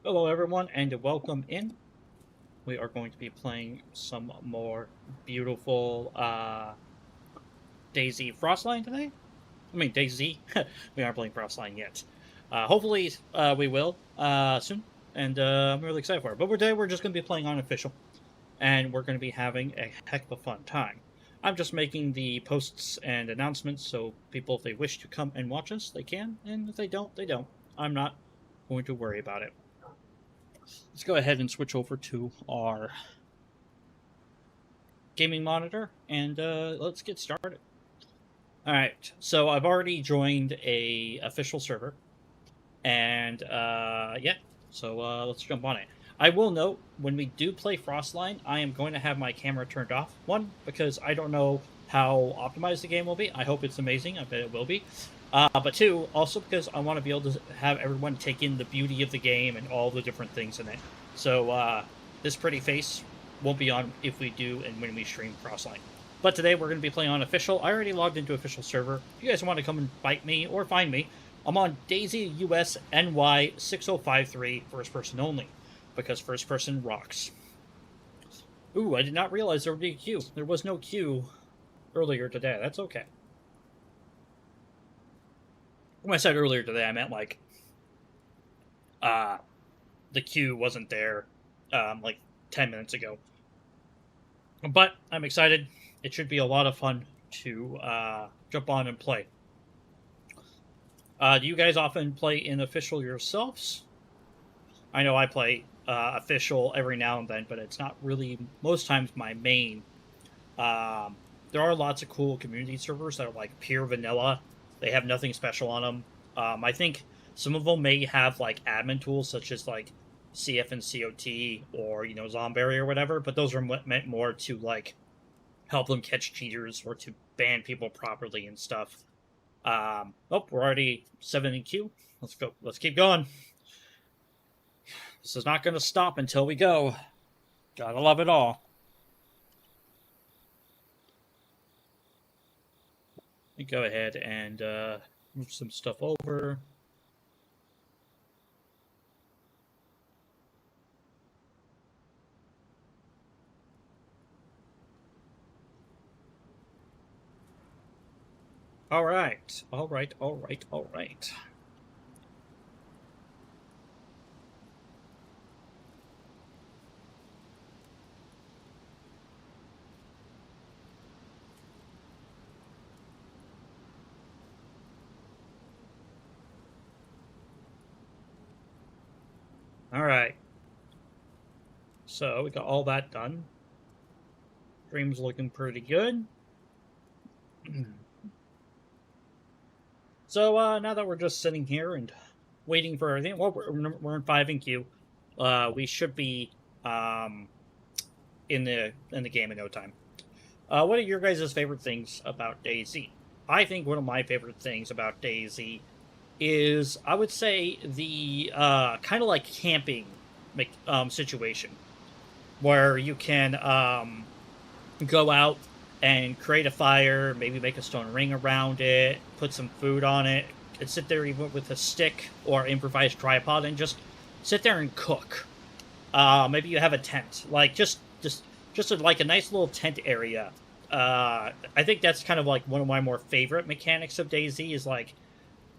Hello, everyone, and welcome in. We are going to be playing some more beautiful DayZ Frostline today. I mean, DayZ. We aren't playing Frostline yet. Hopefully, we will soon, and I'm really excited for it. But today, we're just going to be playing unofficial, and we're going to be having a heck of a fun time. I'm just making the posts and announcements so people, if they wish to come and watch us, they can, and if they don't, they don't. I'm not going to worry about it. Let's go ahead and switch over to our gaming monitor and let's get started. All right, so I've already joined a official server, and yeah, so let's jump on it. I will note when we do play Frostline, I am going to have my camera turned off. One, because I don't know how optimized the game will be. I hope it's amazing. I bet it will be. But two, also because I want to be able to have everyone take in the beauty of the game and all the different things in it. So this pretty face won't be on if we do and when we stream Frostline. But today we're going to be playing on official. I already logged into official server. If you guys want to come and fight me or find me, I'm on DayZ US NY 6053 first person only, because first person rocks. Ooh, I did not realize there would be a queue. There was no queue earlier today. That's okay. When I said earlier today, I meant like the queue wasn't there like 10 minutes ago. But I'm excited. It should be a lot of fun to jump on and play. Do you guys often play in official yourselves? I know I play official every now and then, but it's not really most times my main. There are lots of cool community servers that are like pure vanilla. They have nothing special on them. I think some of them may have like admin tools such as like CF and COT or Zomberry or whatever, but those are meant more to like help them catch cheaters or to ban people properly and stuff. Oh, we're already 7 in queue. Let's go. Let's keep going. This is not going to stop until we go. Gotta love it all. Let me go ahead and move some stuff over. All right. All right. All right. All right. All right. So we got all that done. Stream's looking pretty good. So now that we're just sitting here and waiting for everything, well, we're in 5 in queue. We should be in the game in no time. What are your guys' favorite things about DayZ? I think one of my favorite things about DayZ is, I would say, the kind of like camping situation where you can go out and create a fire, maybe make a stone ring around it, put some food on it, and sit there even with a stick or improvised tripod and just sit there and cook. Maybe you have a tent, like like a nice little tent area. I think that's kind of like one of my more favorite mechanics of DayZ is like,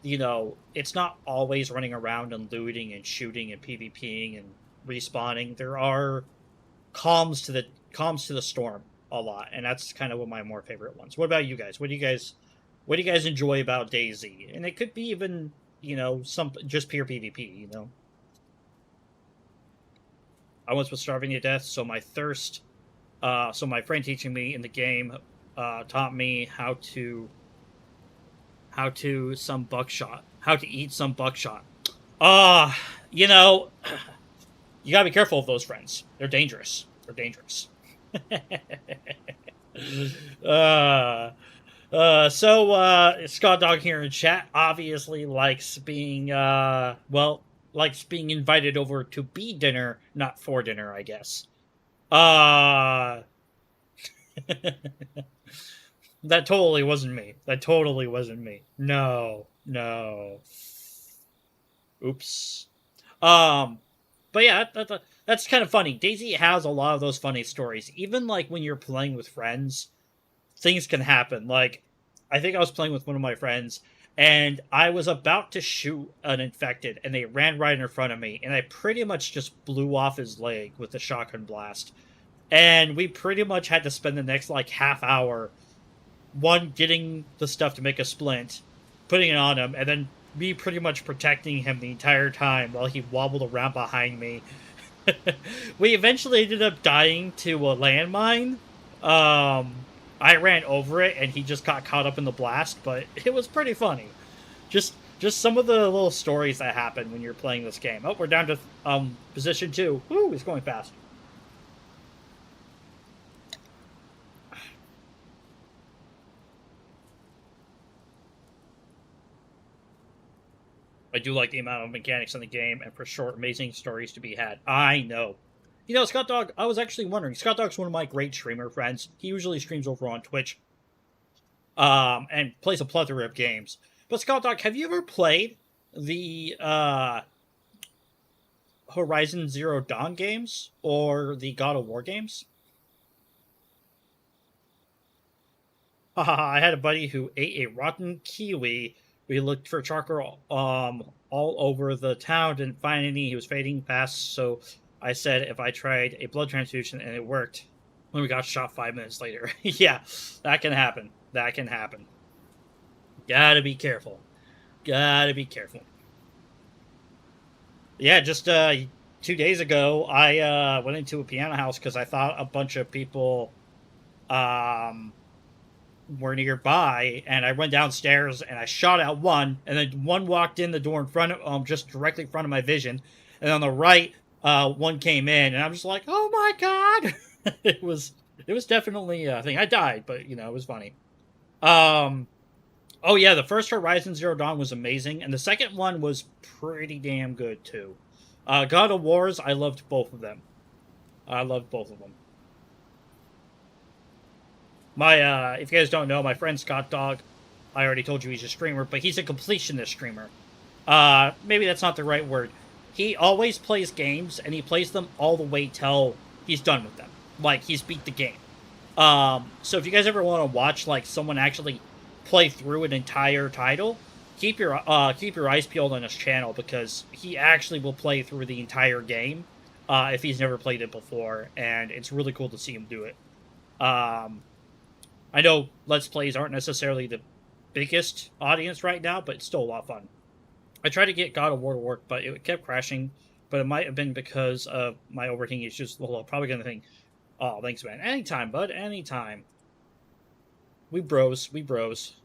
it's not always running around and looting and shooting and PvPing and respawning. There are calms to the storm a lot, and that's kind of one of my more favorite ones. What about you guys? What do you guys enjoy about DayZ? And it could be even some just pure PvP. I once was starving to death, so so my friend teaching me in the game taught me how to how to eat some buckshot. Ah, you know, you gotta be careful of those friends. They're dangerous. They're dangerous. uh, Scott Dog here in chat obviously likes being invited over to be dinner, not for dinner, I guess. Uh, that totally wasn't me. That totally wasn't me. No, no. Oops. Um, But yeah, that's kind of funny. DayZ has a lot of those funny stories. Even like when you're playing with friends, things can happen. Like, I think I was playing with one of my friends, and I was about to shoot an infected, and they ran right in front of me, and I pretty much just blew off his leg with the shotgun blast. And we pretty much had to spend the next like half hour, one getting the stuff to make a splint, putting it on him, and then me pretty much protecting him the entire time while he wobbled around behind me. We eventually ended up dying to a landmine. Um, I ran over it, and he just got caught up in the blast, but it was pretty funny. Just some of the little stories that happen when you're playing this game. Oh, we're down to position 2. Woo, it's going fast. I do like the amount of mechanics in the game, and for sure, amazing stories to be had. I know. You know, Scott Dog, I was actually wondering. Scott Dog's one of my great streamer friends. He usually streams over on Twitch, and plays a plethora of games. But Scott Dog, have you ever played the Horizon Zero Dawn games or the God of War games? Haha, I had a buddy who ate a rotten kiwi. We looked for charcoal all over the town, didn't find any. He was fading fast, so I said if I tried a blood transfusion and it worked, when we got shot 5 minutes later. Yeah, that can happen. That can happen. Gotta be careful. Gotta be careful. Yeah, just 2 days ago, I went into a piano house because I thought a bunch of people um were nearby, and I went downstairs and I shot at one, and then one walked in the door in front of just directly in front of my vision, and on the right, one came in, and I'm just like, oh my god. It was definitely a thing. I died, but it was funny. Um, oh yeah, the first Horizon Zero Dawn was amazing, and the second one was pretty damn good too. God of Wars, I loved both of them. I loved both of them. My if you guys don't know, my friend Scott Dog, I already told you he's a streamer, but he's a completionist streamer. Maybe that's not the right word. He always plays games, and he plays them all the way till he's done with them. Like he's beat the game. So if you guys ever want to watch like someone actually play through an entire title, keep your eyes peeled on his channel because he actually will play through the entire game if he's never played it before, and it's really cool to see him do it. Um, I know Let's Plays aren't necessarily the biggest audience right now, but it's still a lot of fun. I tried to get God of War to work, but it kept crashing. But it might have been because of my overheating issues. Well, I'm probably gonna think, oh, thanks, man. Anytime, bud. Anytime. We bros. We bros.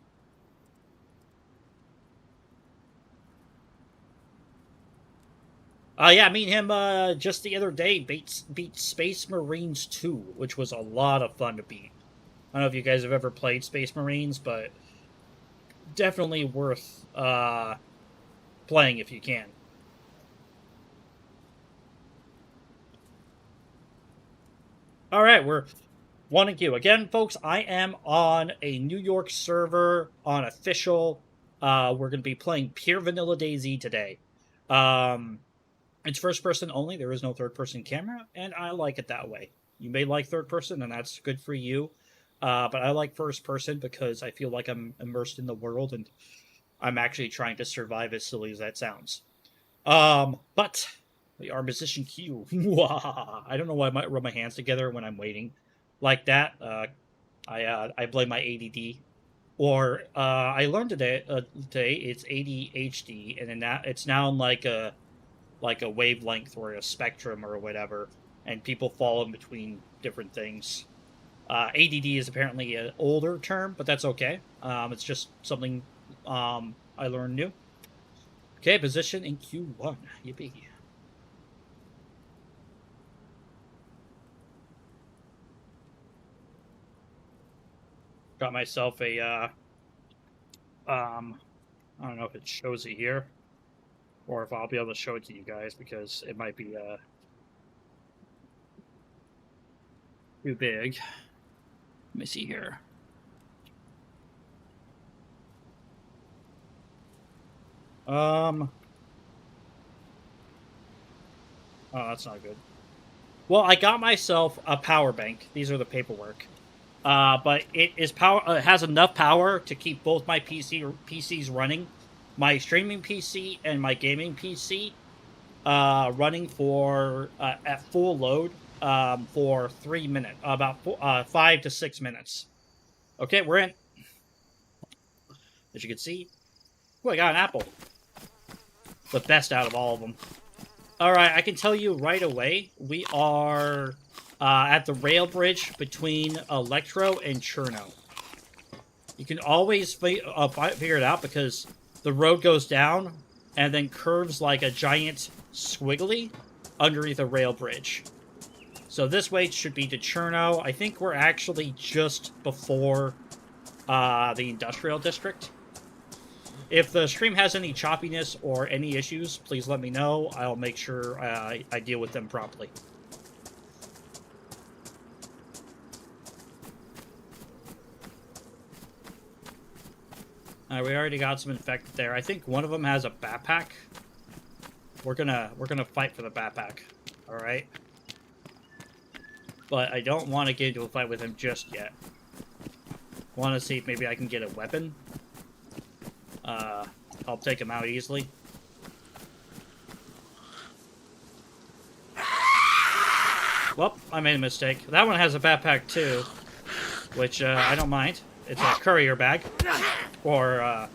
Yeah, me and him just the other day beat Space Marines 2, which was a lot of fun to beat. I don't know if you guys have ever played Space Marines, but definitely worth playing if you can. All right, we're one and queue again, folks. I am on a New York server on official. We're going to be playing pure vanilla DayZ today. Um, it's first person only. There is no third person camera, and I like it that way. You may like third person, and that's good for you. But I like first person because I feel like I'm immersed in the world and I'm actually trying to survive, as silly as that sounds. But our position Q. I don't know why I might rub my hands together when I'm waiting like that. I blame my ADD. Or I learned today it's ADHD, and then that it's now like a wavelength or a spectrum or whatever, and people fall in between different things. ADD is apparently an older term, but that's okay. It's just something I learned new. Okay, position in Q1. Yippee. Got myself a, I don't know if it shows it here, or if I'll be able to show it to you guys, because it might be, too big. Let me see here. Um, Oh, that's not good. Well, I got myself a power bank. These are the paperwork. But it is it has enough power to keep both my PCs running, my streaming PC and my gaming PC, running for at full load for 3 minutes, about 5 to 6 minutes. Okay, we're in. As you can see, oh, I got an apple. The best out of all of them. Alright, I can tell you right away, we are at the rail bridge between Electro and Cherno. You can always figure it out because the road goes down and then curves like a giant squiggly underneath a rail bridge. So this way should be to Cherno. I think we're actually just before the industrial district. If the stream has any choppiness or any issues, please let me know. I'll make sure I deal with them promptly. We already got some infected there. I think one of them has a backpack. We're gonna fight for the backpack. All right. But I don't want to get into a fight with him just yet. Want to see if maybe I can get a weapon. I'll take him out easily. Well, I made a mistake. That one has a backpack too, which I don't mind. It's a courier bag. Or a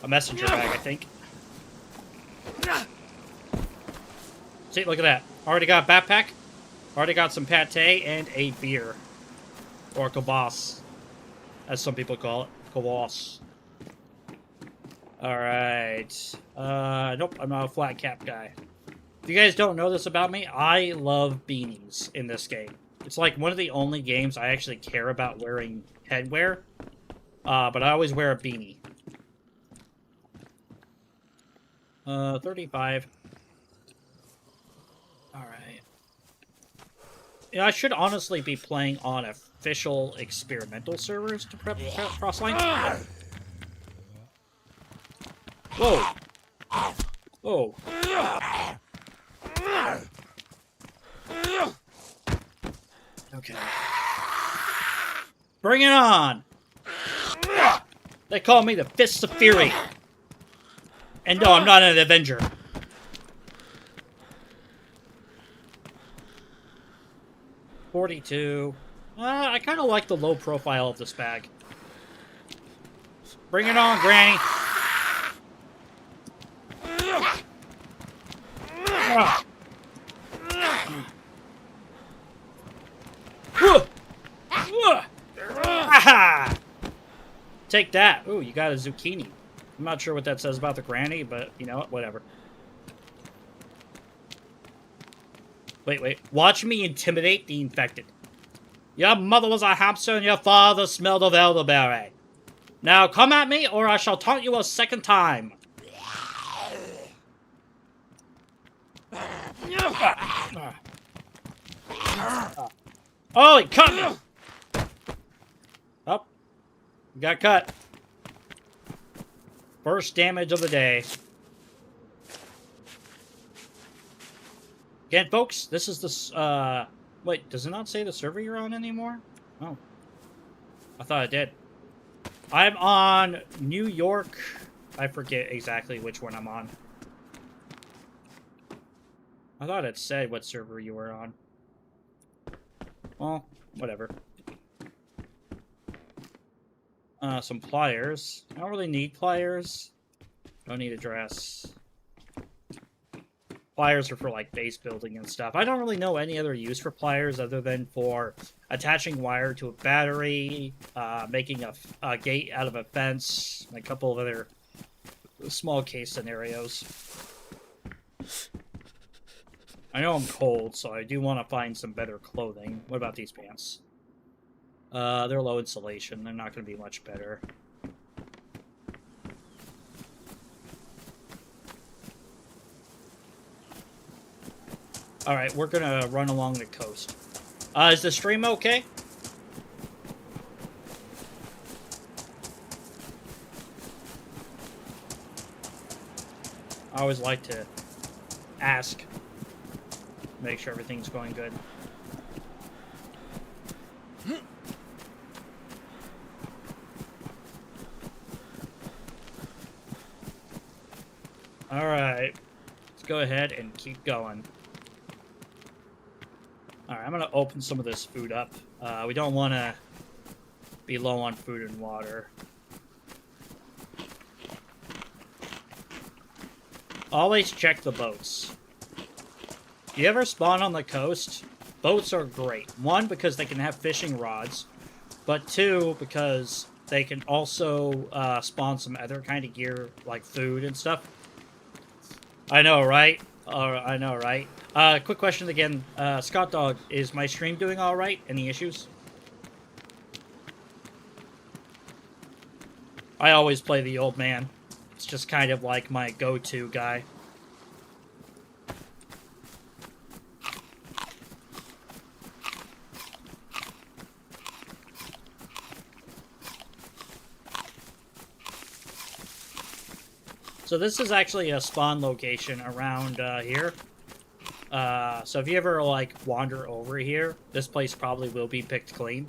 messenger bag, I think. See, look at that. Already got a backpack. Already got some pate and a beer. Or kvass, as some people call it. Kvass. Alright. Nope, I'm not a flat cap guy. If you guys don't know this about me, I love beanies in this game. It's like one of the only games I actually care about wearing headwear. But I always wear a beanie. 35. Alright. Yeah, I should honestly be playing on official experimental servers to prep Crossline. Whoa! Whoa. Okay. Bring it on! They call me the Fists of Fury. And no, I'm not an Avenger. $42. I kind of like the low profile of this bag. Bring it on, Granny. Take that. Ooh, you got a zucchini. I'm not sure what that says about the granny, but you know what? Whatever. Wait. Watch me intimidate the infected. Your mother was a hamster and your father smelled of elderberry. Now come at me or I shall taunt you a second time. Oh, he cut me! Oh, you got cut. First damage of the day. Again, folks, this is the, wait, does it not say the server you're on anymore? Oh. I thought it did. I'm on New York. I forget exactly which one I'm on. I thought it said what server you were on. Well, whatever. Some pliers. I don't really need pliers. Don't need a dress. Pliers are for, like, base building and stuff. I don't really know any other use for pliers other than for attaching wire to a battery, making a gate out of a fence, and a couple of other small case scenarios. I know I'm cold, so I do want to find some better clothing. What about these pants? They're low insulation. They're not going to be much better. Alright, we're going to run along the coast. Is the stream okay? I always like to ask. Make sure everything's going good. Alright. Let's go ahead and keep going. Alright, I'm gonna open some of this food up. We don't want to be low on food and water. Always check the boats. You ever spawn on the coast? Boats are great. One, because they can have fishing rods. But two, because they can also spawn some other kind of gear, like food and stuff. I know, right? I know, right? Quick question again. Scott Dog, is my stream doing alright? Any issues? I always play the old man. It's just kind of like my go-to guy. So this is actually a spawn location around here. So if you ever, like, wander over here, this place probably will be picked clean.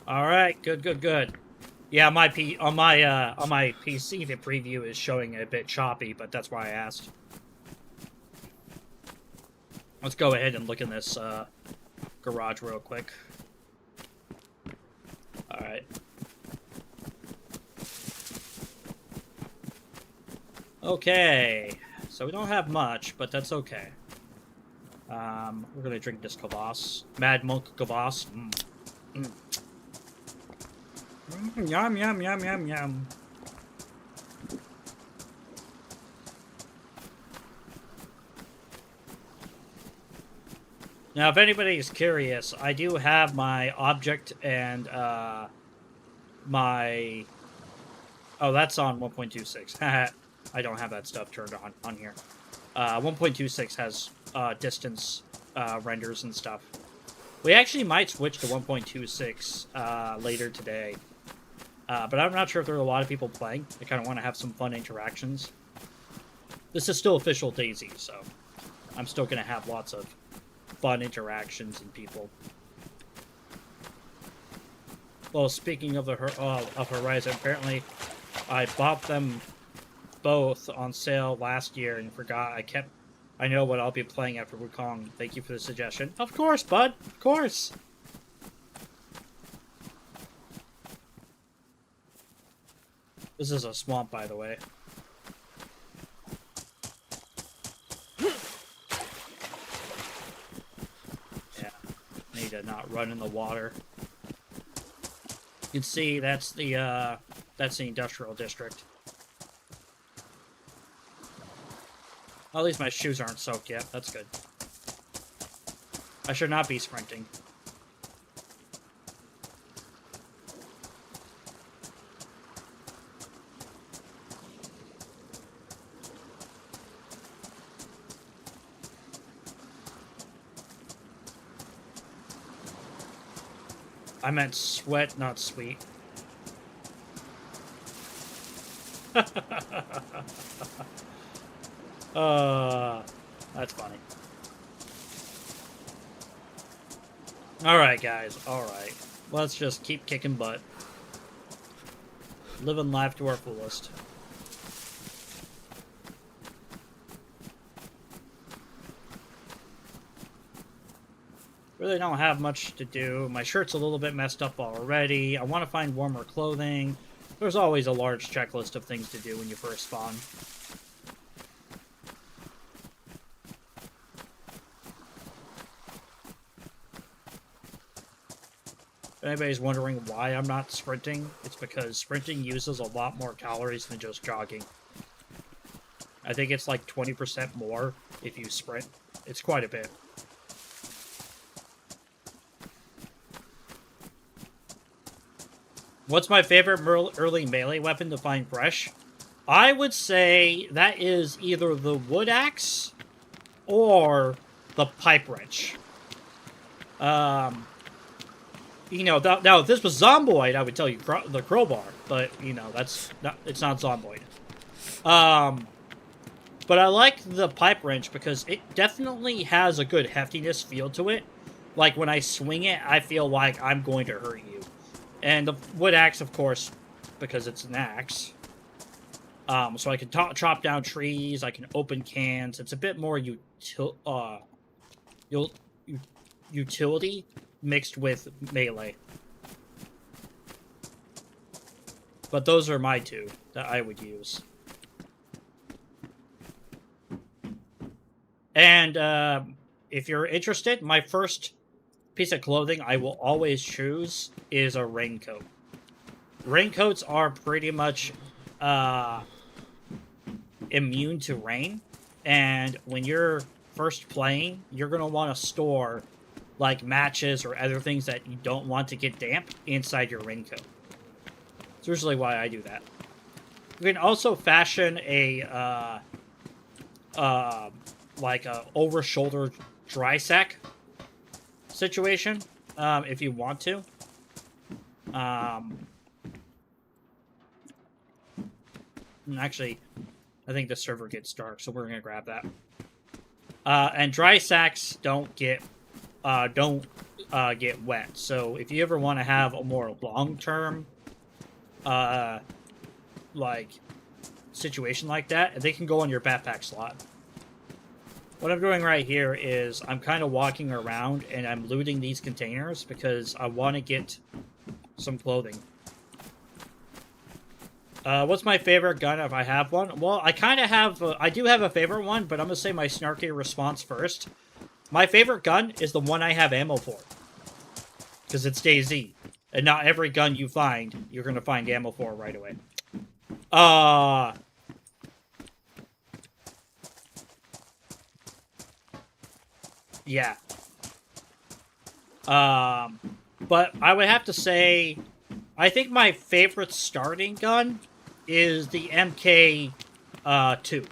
Alright, good. Yeah, on my PC, the preview is showing a bit choppy, but that's why I asked. Let's go ahead and look in this, garage real quick. Alright. Okay. So we don't have much, but that's okay. We're gonna drink this kvass. Mad Monk kvass. Yum. Now, if anybody is curious, I do have my object and, my... Oh, that's on 1.26. I don't have that stuff turned on here. 1.26 has, distance, renders and stuff. We actually might switch to 1.26, later today. But I'm not sure if there are a lot of people playing. I kind of want to have some fun interactions. This is still official DayZ, so I'm still going to have lots of fun interactions and people. Well, speaking of the of Horizon, apparently I bought them both on sale last year and forgot. I know what I'll be playing after Wukong. Thank you for the suggestion. Of course, bud. Of course. This is a swamp, by the way. Need to not run in the water. You can see that's the industrial district. At least my shoes aren't soaked yet. That's good. I should not be sprinting. I meant sweat, not sweet. That's funny. Alright, guys. Alright. Let's just keep kicking butt. Living life to our fullest. Really don't have much to do. My shirt's a little bit messed up already. I want to find warmer clothing. There's always a large checklist of things to do when you first spawn. If anybody's wondering why I'm not sprinting, it's because sprinting uses a lot more calories than just jogging. I think it's like 20% more if you sprint. It's quite a bit. What's my favorite early melee weapon to find fresh? I would say that is either the wood axe or the pipe wrench. you know, now if this was Zomboid, I would tell you the crowbar, but you know, it's not Zomboid. But I like the pipe wrench because it definitely has a good heftiness feel to it. Like when I swing it, I feel like I'm going to hurt you. And the wood axe, of course, because it's an axe. So I can chop down trees, I can open cans. It's a bit more utility mixed with melee. But those are my two that I would use. And if you're interested, my first piece of clothing I will always choose is a raincoat. Raincoats are pretty much immune to rain, and when you're first playing, you're going to want to store like matches or other things that you don't want to get damp inside your raincoat. It's usually why I do that. You can also fashion a like a over-shoulder dry sack situation if you want to. Actually, I think the server gets dark, so we're gonna grab that. And dry sacks don't get wet. So if you ever want to have a more long-term like situation like that, they can go on your backpack slot. What I'm doing right here is I'm kind of walking around and I'm looting these containers because I want to get some clothing. What's my favorite gun if I have one? Well, I kind of have... I do have a favorite one, but I'm going to say my snarky response first. My favorite gun is the one I have ammo for. Because it's DayZ. And not every gun you find, you're going to find ammo for right away. Yeah. But I would have to say... I think my favorite starting gun is the MK2.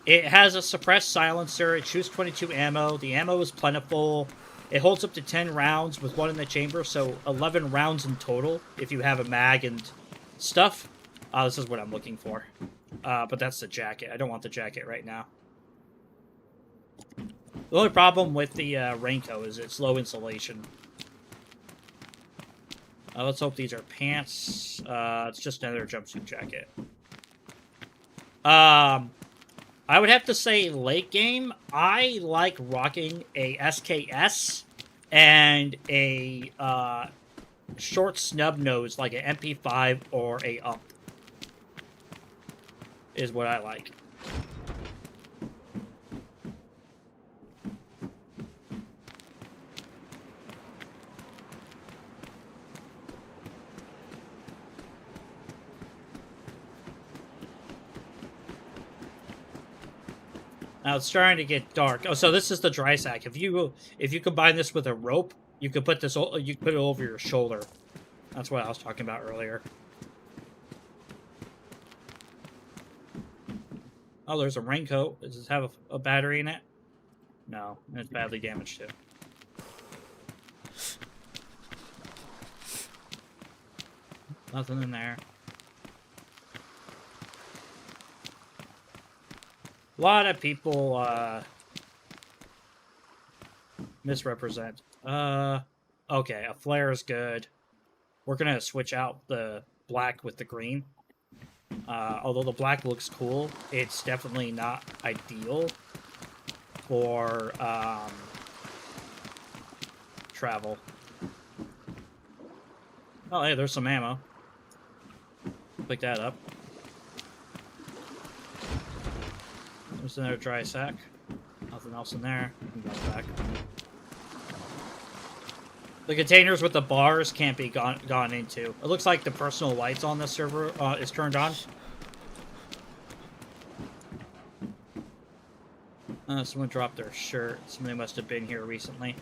It has a suppressed silencer, it shoots 22 ammo, the ammo is plentiful, it holds up to 10 rounds with one in the chamber, so 11 rounds in total if you have a mag and stuff. This is what I'm looking for. But that's the jacket. I don't want the jacket right now. The only problem with the raincoat is it's low insulation. Let's hope these are pants. It's just another jumpsuit jacket. I would have to say late game, I like rocking a SKS and a short snub nose like an MP5 or a UMP. Is what I like. Now it's starting to get dark. Oh, so this is the dry sack. If you combine this with a rope, you could put this. You could put it over your shoulder. That's what I was talking about earlier. Oh, there's a raincoat. Does this have a battery in it? No, it's badly damaged too. Nothing in there. A lot of people misrepresent. Okay, a flare is good. We're gonna switch out the black with the green. Although the black looks cool, it's definitely not ideal for travel. Oh, hey, there's some ammo. Pick that up. There's another dry sack. Nothing else in there. Back. The containers with the bars can't be gone into. It looks like the personal lights on the server is turned on. Someone dropped their shirt. Somebody must have been here recently.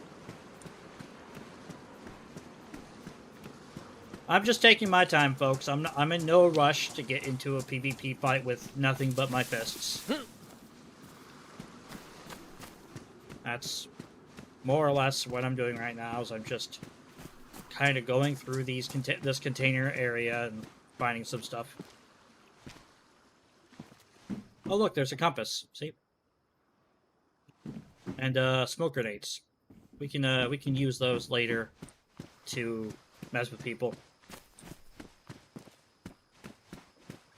I'm just taking my time, folks. I'm in no rush to get into a PvP fight with nothing but my fists. That's more or less what I'm doing right now, is I'm just kind of going through this container area and finding some stuff. Oh, look, there's a compass. See? And smoke grenades. We can use those later to mess with people.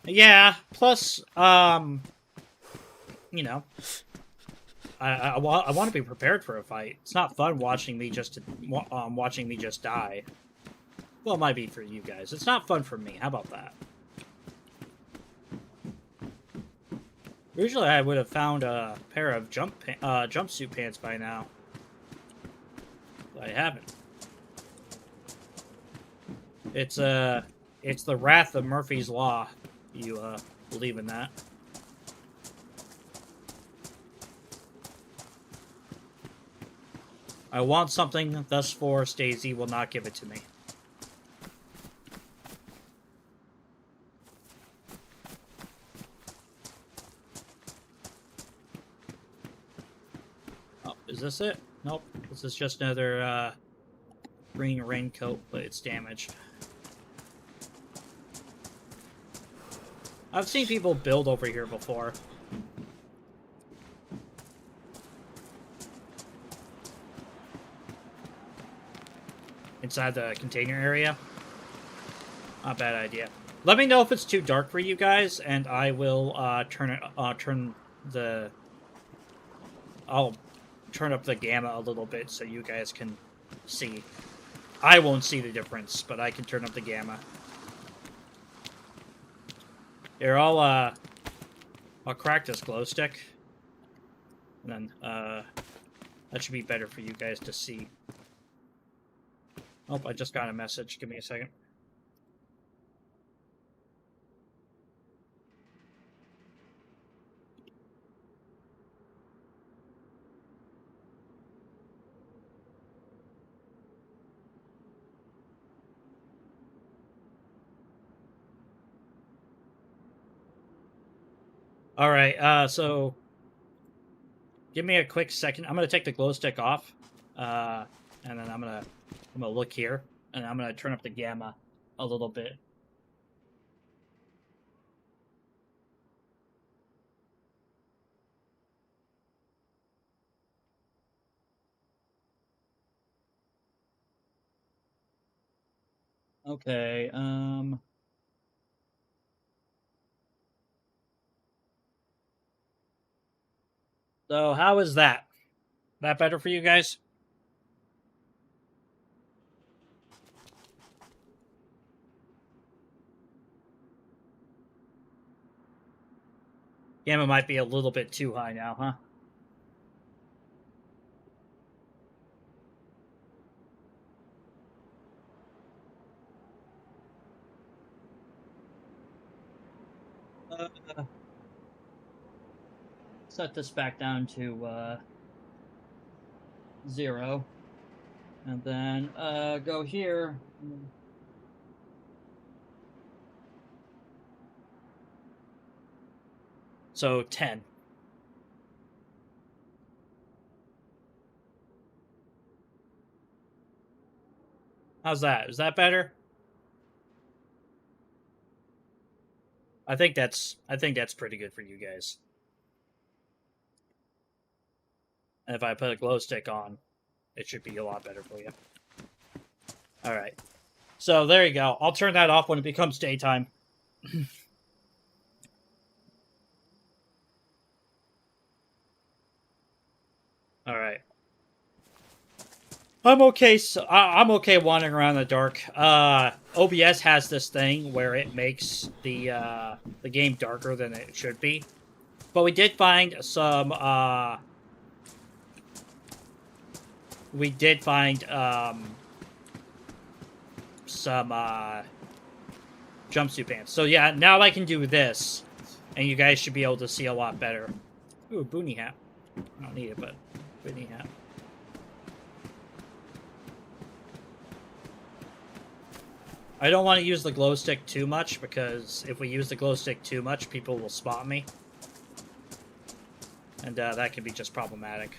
Yeah, plus, you know, I want to be prepared for a fight. It's not fun watching me just die. Well, it might be for you guys. It's not fun for me. How about that? Usually I would have found a pair of jumpsuit pants by now. But I haven't. It's the wrath of Murphy's Law. You believe in that? I want something, thus forth, Daisy will not give it to me. Oh, is this it? Nope. This is just another green raincoat, but it's damaged. I've seen people build over here before. Inside the container area. Not a bad idea. Let me know if it's too dark for you guys, and I will I'll turn up the gamma a little bit so you guys can see. I won't see the difference, but I can turn up the gamma. Here, I'll crack this glow stick. And then, that should be better for you guys to see. Oh, I just got a message. Give me a second. Alright, so give me a quick second. I'm gonna take the glow stick off. And then I'm gonna look here, and I'm gonna turn up the gamma a little bit. Okay, so how is that? That better for you guys? Gamma might be a little bit too high now, huh? Set this back down to 0. And then go here. So 10. How's that? Is that better? I think that's pretty good for you guys. And if I put a glow stick on, it should be a lot better for you. Alright. So there you go. I'll turn that off when it becomes daytime. Alright. I'm okay. So I'm okay wandering around in the dark. OBS has this thing where it makes the game darker than it should be, but we did find some. We did find some jumpsuit pants. So yeah, now I can do this, and you guys should be able to see a lot better. Ooh, boonie hat. I don't need it, but boonie hat. I don't want to use the glow stick too much, because if we use the glow stick too much, people will spot me. And that can be just problematic.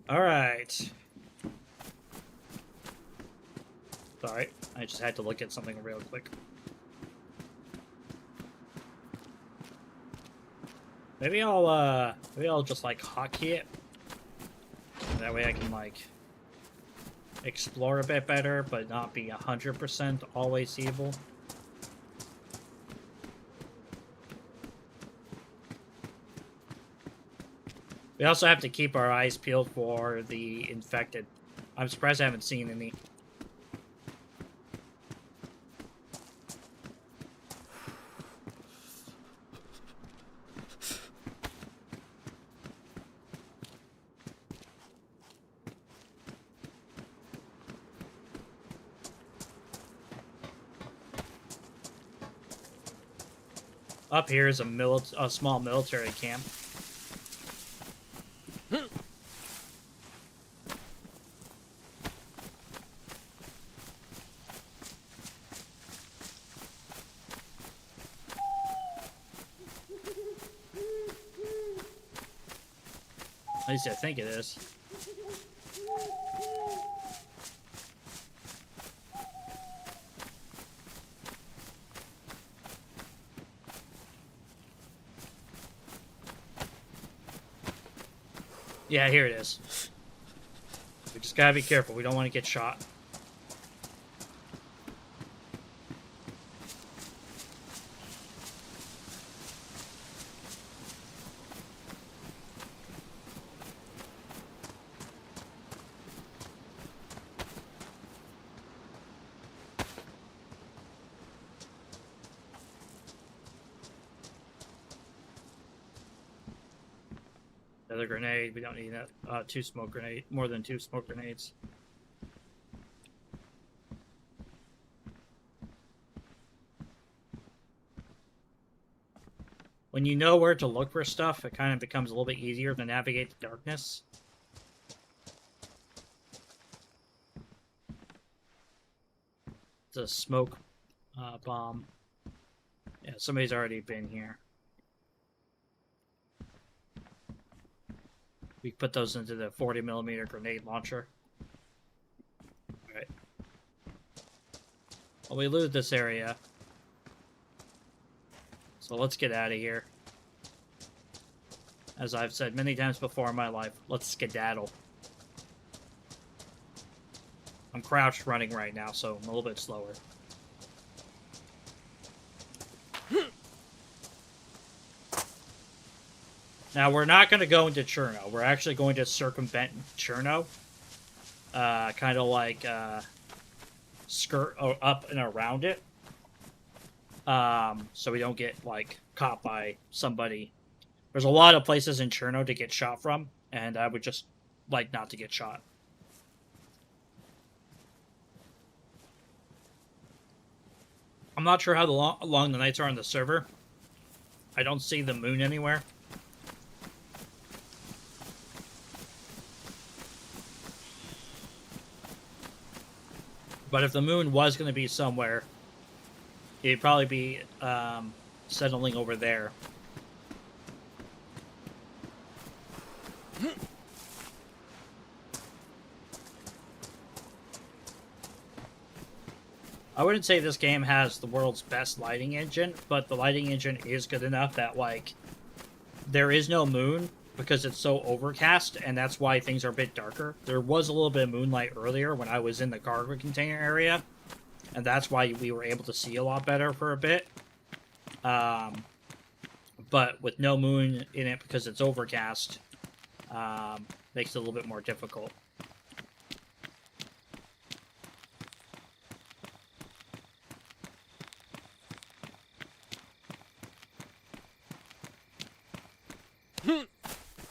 Alright. Sorry, I just had to look at something real quick. Maybe I'll just, like, hotkey it. That way I can, like, explore a bit better, but not be 100% always seeable. We also have to keep our eyes peeled for the infected. I'm surprised I haven't seen any. Up here is a small military camp. At least I think it is. Yeah, here it is. We just gotta be careful. We don't want to get shot. Another grenade. We don't need that. More than two smoke grenades. When you know where to look for stuff, it kind of becomes a little bit easier to navigate the darkness. It's a smoke bomb. Yeah, somebody's already been here. We put those into the 40mm grenade launcher. Alright. Well, we looted this area. So let's get out of here. As I've said many times before in my life, let's skedaddle. I'm crouched running right now, so I'm a little bit slower. Now, we're not going to go into Cherno. We're actually going to circumvent Cherno. Kind of like skirt up and around it. So we don't get, like, caught by somebody. There's a lot of places in Cherno to get shot from, and I would just like not to get shot. I'm not sure how long the nights are on the server. I don't see the moon anywhere. But if the moon was going to be somewhere, it'd probably be settling over there. I wouldn't say this game has the world's best lighting engine, but the lighting engine is good enough that, like, there is no moon because it's so overcast, and that's why things are a bit darker. There was a little bit of moonlight earlier when I was in the cargo container area, and that's why we were able to see a lot better for a bit. But with no moon in it because it's overcast, makes it a little bit more difficult.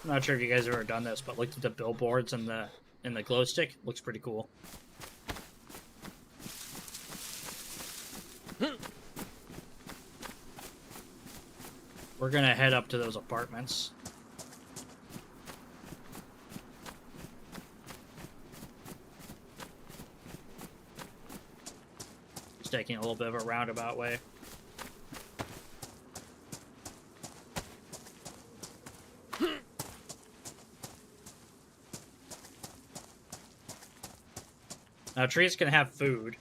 I'm not sure if you guys have ever done this, but looked at the billboards and the glow stick. Looks pretty cool. We're gonna head up to those apartments. Just taking a little bit of a roundabout way. Now, trees can have food,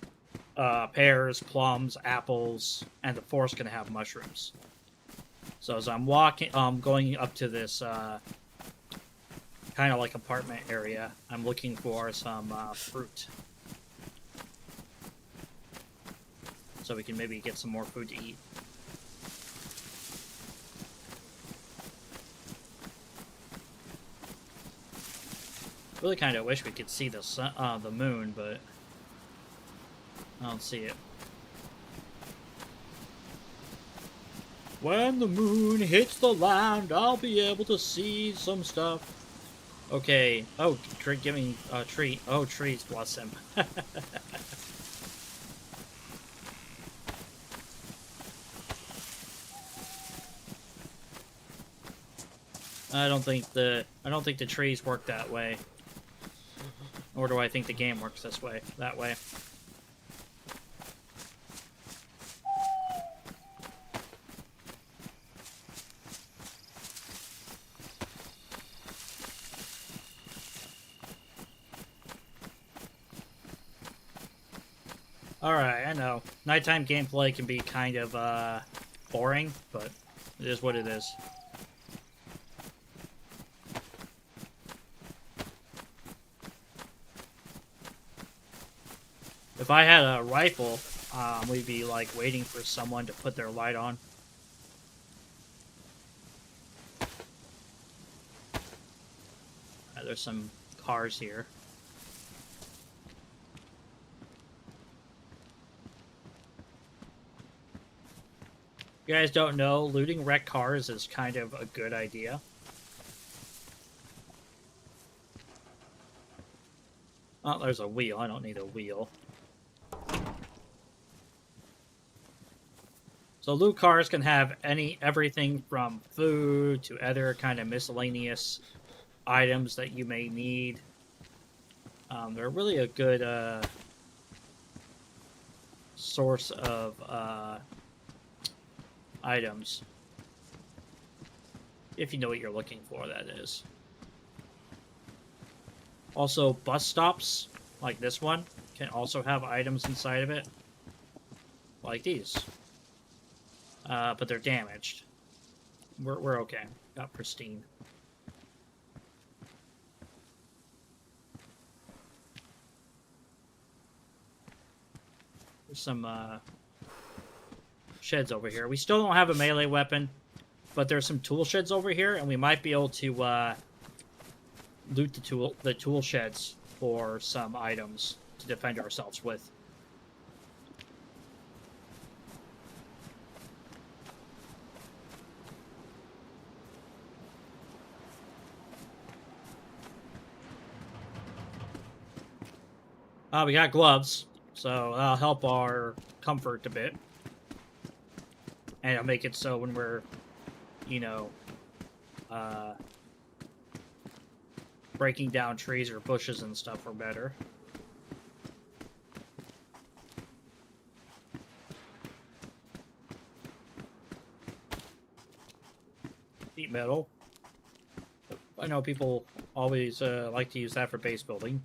pears, plums, apples, and the forest can have mushrooms. So as I'm walking, going up to this kind of like apartment area, I'm looking for some fruit, so we can maybe get some more food to eat. Really kind of wish we could see the sun, the moon, but I don't see it. When the moon hits the land, I'll be able to see some stuff. Okay. Oh, give me a treat. Oh, trees, bless him. I don't think the trees work that way. Or do I think the game works that way? Alright, I know. Nighttime gameplay can be kind of, boring, but it is what it is. If I had a rifle, we'd be, like, waiting for someone to put their light on. There's some cars here. If you guys don't know, looting wrecked cars is kind of a good idea. Oh, there's a wheel. I don't need a wheel. So loot cars can have everything from food to other kind of miscellaneous items that you may need. They're really a good source of items. If you know what you're looking for, that is. Also, bus stops, like this one, can also have items inside of it. Like these. But they're damaged. We're okay. Got pristine. There's some sheds over here. We still don't have a melee weapon, but there's some tool sheds over here, and we might be able to loot the tool sheds for some items to defend ourselves with. We got gloves, so that'll help our comfort a bit. And it'll make it so when we're, you know, breaking down trees or bushes and stuff, we're better. Sheet metal. I know people always like to use that for base building.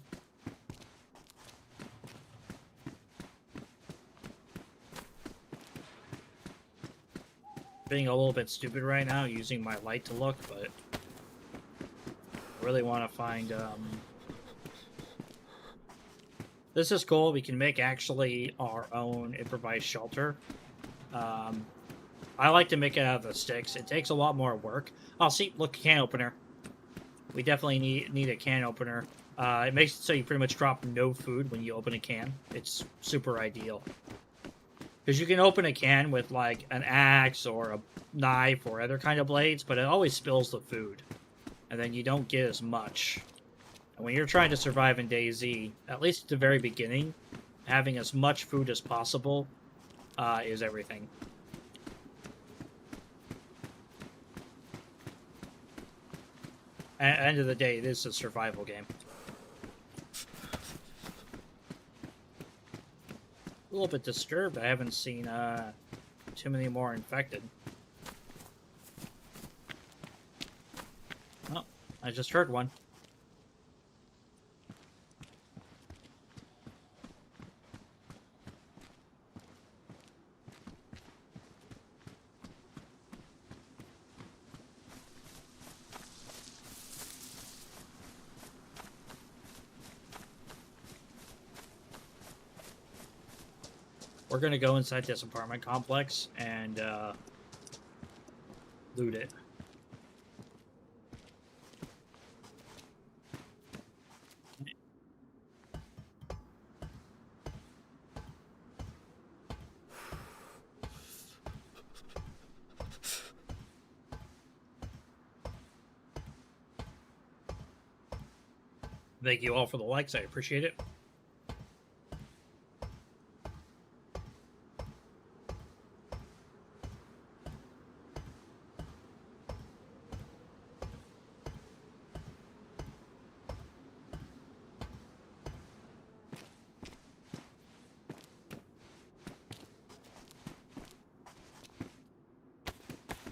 Being a little bit stupid right now using my light to look, but I really want to find this is cool. We can make actually our own improvised shelter. I like to make it out of the sticks. It takes a lot more work. Oh, see, look, can opener. We definitely need a can opener. It makes it so you pretty much drop no food when you open a can. It's super ideal. Because you can open a can with, like, an axe or a knife or other kind of blades, but it always spills the food. And then you don't get as much. And when you're trying to survive in DayZ, at least at the very beginning, having as much food as possible is everything. At the end of the day, it is a survival game. A little bit disturbed. I haven't seen too many more infected. Oh, I just heard one. we're gonna go inside this apartment complex and loot it. Thank you all for the likes. I appreciate it.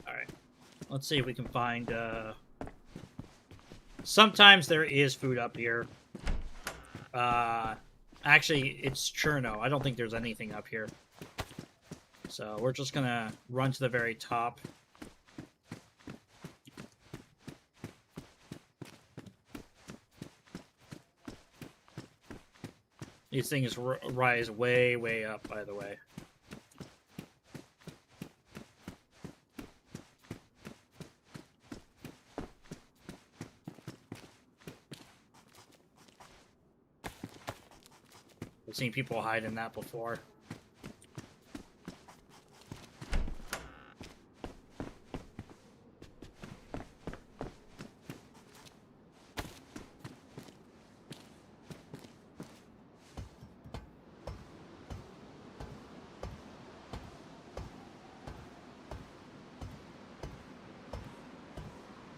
All right. Let's see if we can find... Sometimes there is food up here. Actually, it's Cherno. I don't think there's anything up here. So we're just gonna run to the very top. These things rise way, way up, by the way. I've seen people hide in that before.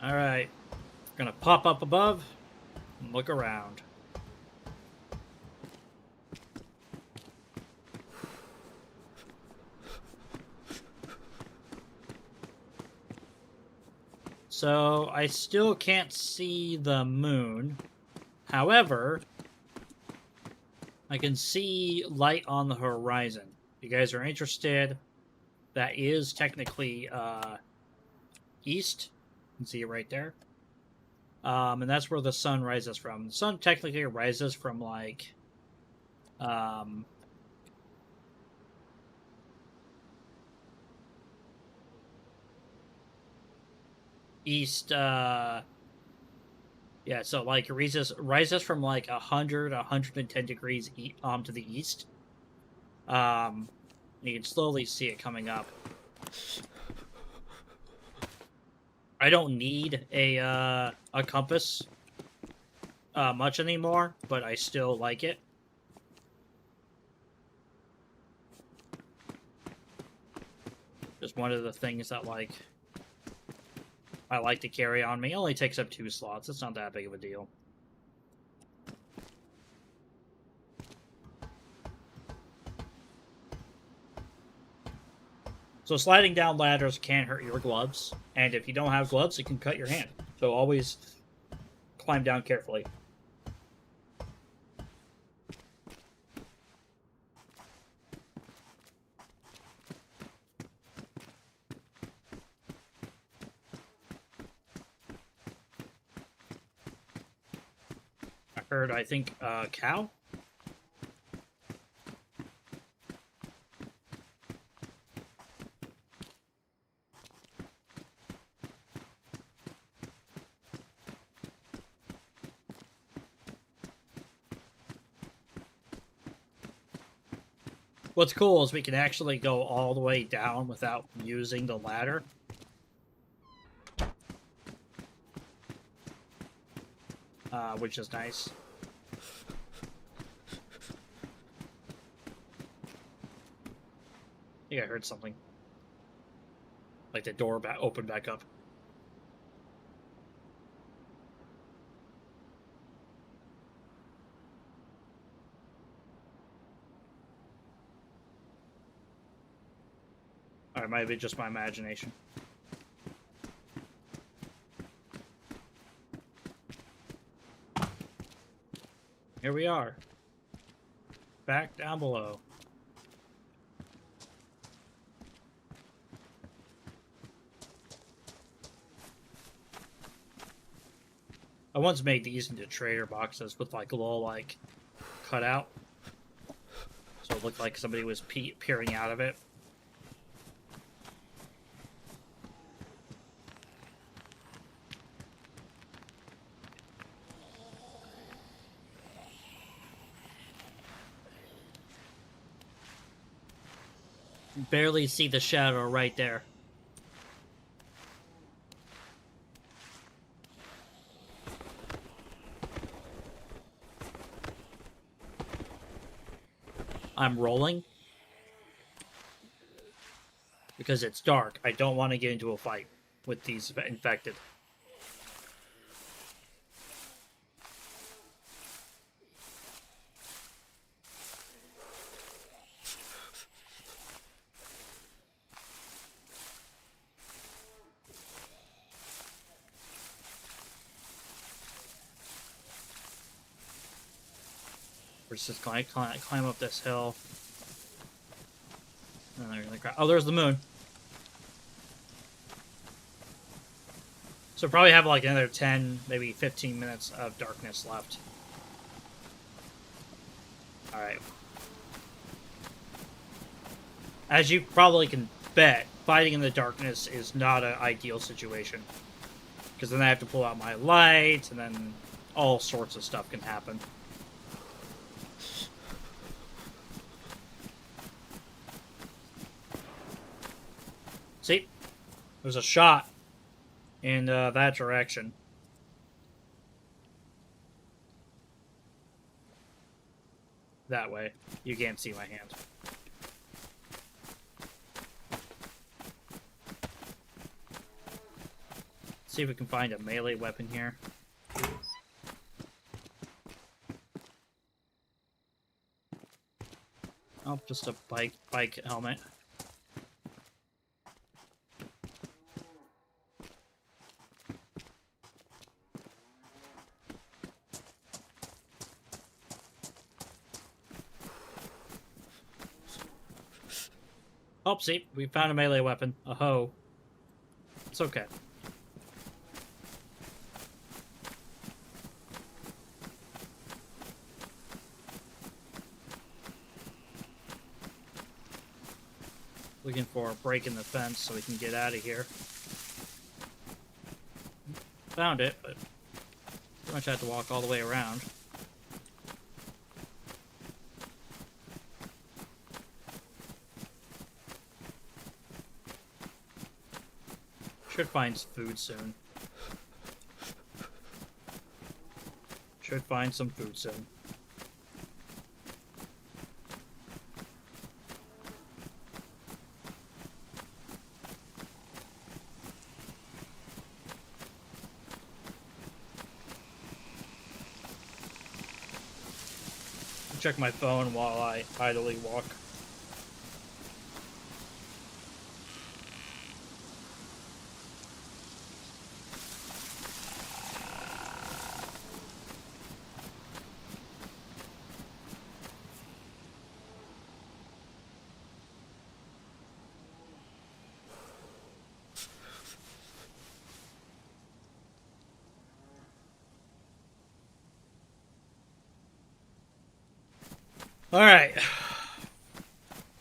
All right, we're gonna pop up above and look around. So I still can't see the moon. However, I can see light on the horizon. If you guys are interested, that is technically east. You can see it right there. And that's where the sun rises from. The sun technically rises from like east yeah, so like it rises from like 110 degrees to the east. You can slowly see it coming up. I don't need a compass much anymore, but I still like it. Just one of the things that like I like to carry on me. It only takes up 2 slots. It's not that big of a deal. So sliding down ladders can hurt your gloves, and if you don't have gloves, it can cut your hand. So always climb down carefully. I heard, I think, cow? What's cool is we can actually go all the way down without using the ladder. Which is nice. I think I heard something. Like the door opened back up. Or it might be just my imagination. Here we are. Back down below. I once made these into trader boxes with like a little like cutout. So it looked like somebody was peering out of it. Barely see the shadow right there. I'm rolling because it's dark. I don't want to get into a fight with these infected. We're just going to climb up this hill. And they're gonna cry. Oh, there's the moon. So probably have like another 10, maybe 15 minutes of darkness left. Alright. As you probably can bet, fighting in the darkness is not an ideal situation. Because then I have to pull out my lights, and then all sorts of stuff can happen. See? There's a shot in that direction. That way. You can't see my hand. See if we can find a melee weapon here. Oh, just a bike helmet. Oh, see, we found a melee weapon. A hoe. It's okay. Looking for a break in the fence so we can get out of here. Found it, but pretty much had to walk all the way around. Should find food soon. Should find some food soon. Check my phone while I idly walk. Alright. You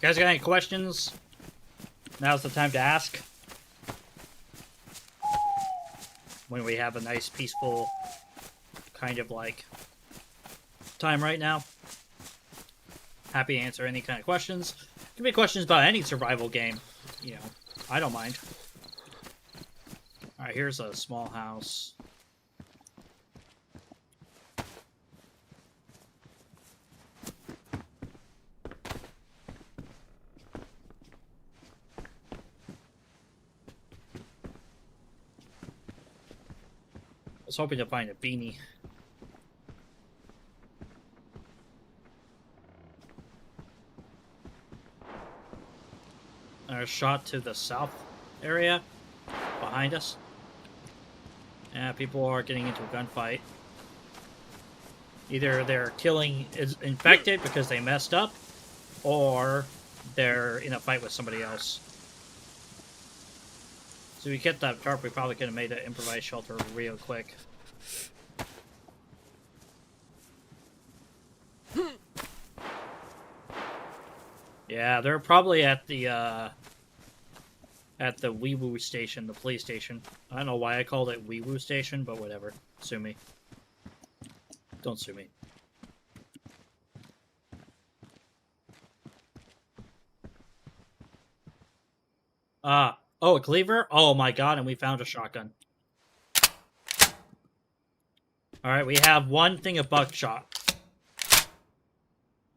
guys got any questions? Now's the time to ask. When we have a nice, peaceful kind of like time right now. Happy to answer any kind of questions. Give me questions about any survival game. You know, I don't mind. Alright, here's a small house. I was hoping to find a beanie. There's a shot to the south area behind us. Yeah, people are getting into a gunfight. Either they're killing infected because they messed up, or they're in a fight with somebody else. So we get that tarp, we probably could have made an improvised shelter real quick. Yeah, they're probably at the Wee Woo station, the police station. I don't know why I called it Wee Woo station, but whatever. Sue me. Don't sue me. Oh, a cleaver? Oh my god, and we found a shotgun. Alright, we have one thing of buckshot.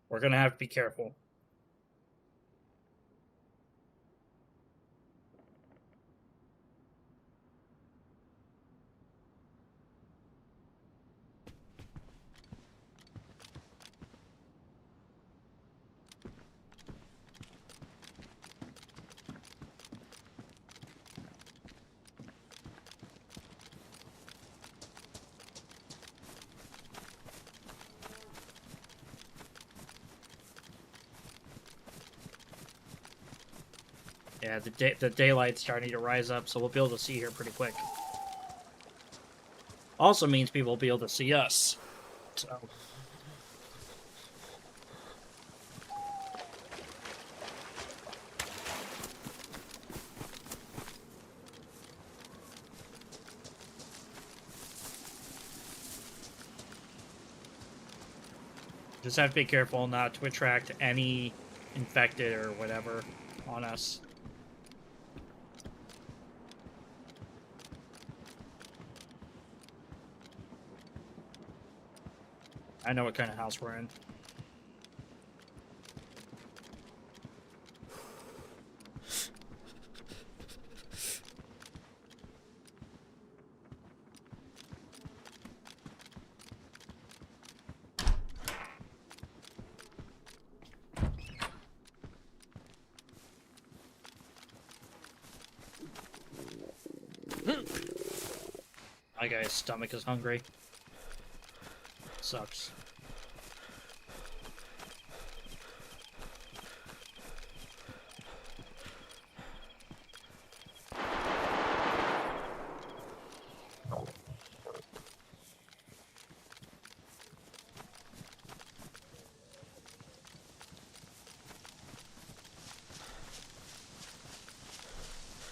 We're gonna have to be careful. Yeah, the daylight's starting to rise up, so we'll be able to see here pretty quick. Also means people will be able to see us. So. Just have to be careful not to attract any infected or whatever on us. I know what kind of house we're in. My guy's stomach is hungry. Sucks.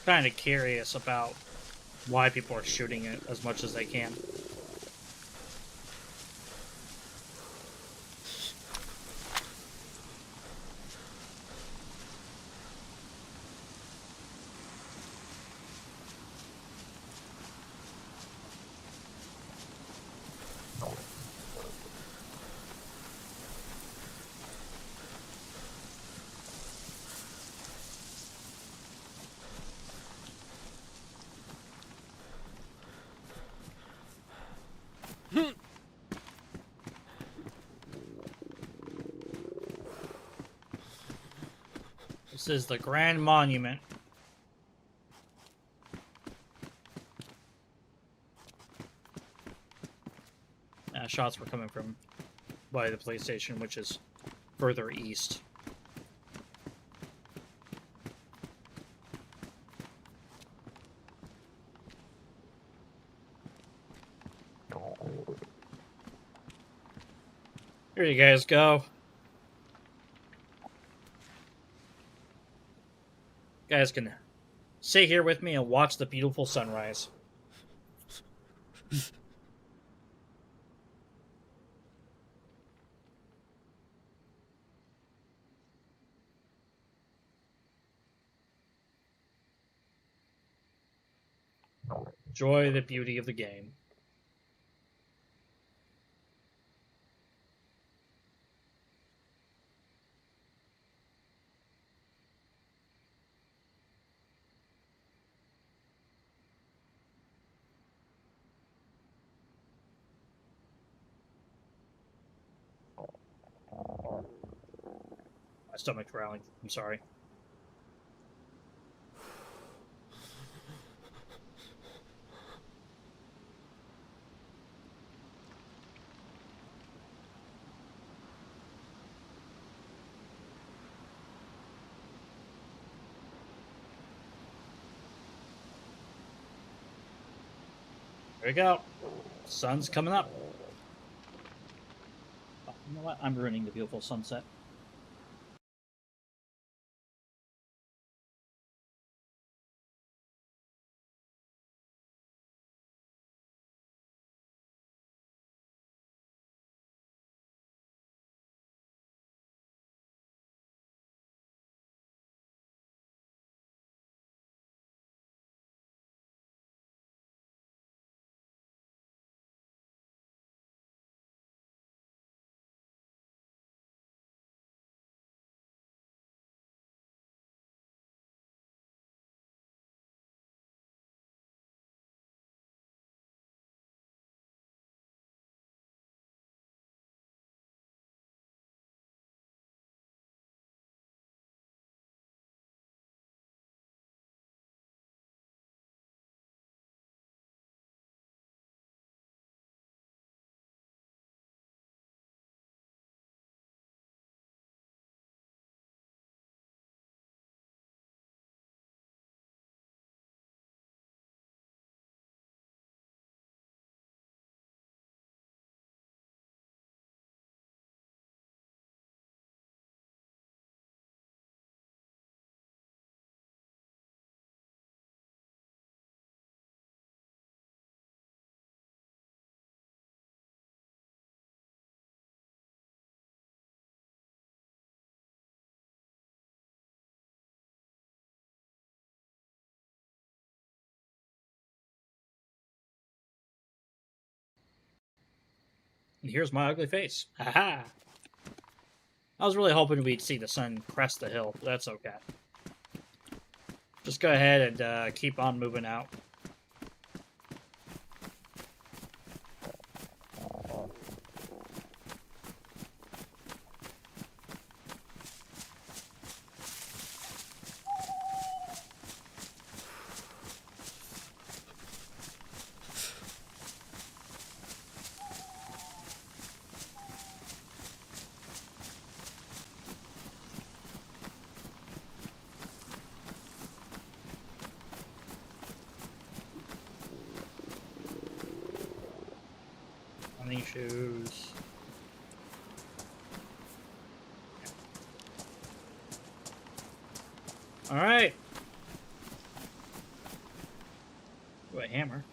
Kind of curious about why people are shooting it as much as they can. This is the Grand Monument. Shots were coming from by the police station, which is further east. Here you guys go. You guys can sit here with me and watch the beautiful sunrise. Enjoy the beauty of the game. My stomach's growling. I'm sorry. There we go. Sun's coming up. Oh, you know what? I'm ruining the beautiful sunset. And here's my ugly face. Haha. I was really hoping we'd see the sun crest the hill, but that's okay. Just go ahead and keep on moving out. Running shoes. All right. Ooh, a hammer.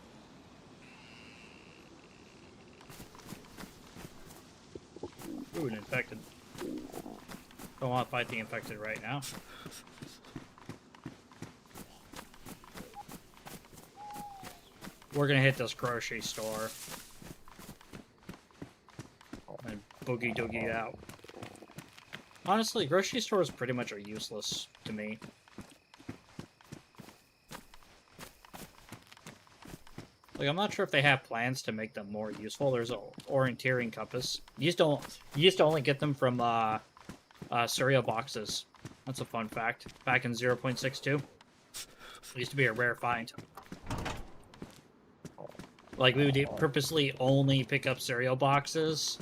Ooh, an infected. Don't want to fight the infected right now. We're gonna hit this grocery store and boogie doogie out. Honestly, grocery stores pretty much are useless to me. Like, I'm not sure if they have plans to make them more useful. There's an orienteering compass. You used to only get them from cereal boxes. That's a fun fact. Back in 0.62, it used to be a rare find. Like, we would purposely only pick up cereal boxes,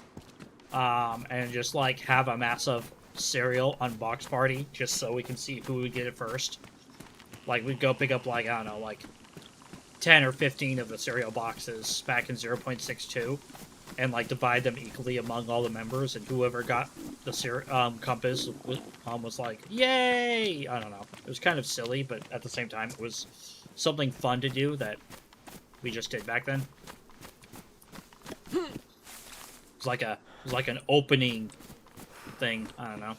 and just like have a massive cereal unbox party just so we can see who would get it first. Like, we'd go pick up, like, I don't know, like 10 or 15 of the cereal boxes back in 0.62 and like divide them equally among all the members, and whoever got the compass was like, yay! I don't know. It was kind of silly, but at the same time it was something fun to do that we just did back then. It was like an opening thing. I don't know.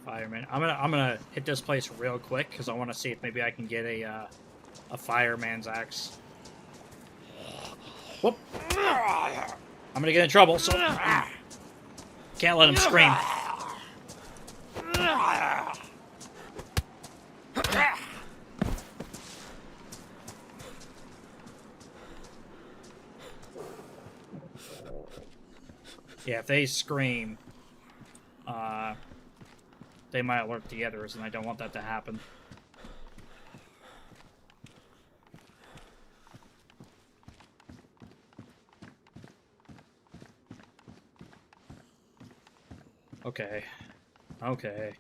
Fireman. I'm gonna hit this place real quick because I want to see if maybe I can get a fireman's axe. Whoop! I'm gonna get in trouble, so can't let him scream. Yeah, if they scream, they might alert the others, and I don't want that to happen. Okay. Okay.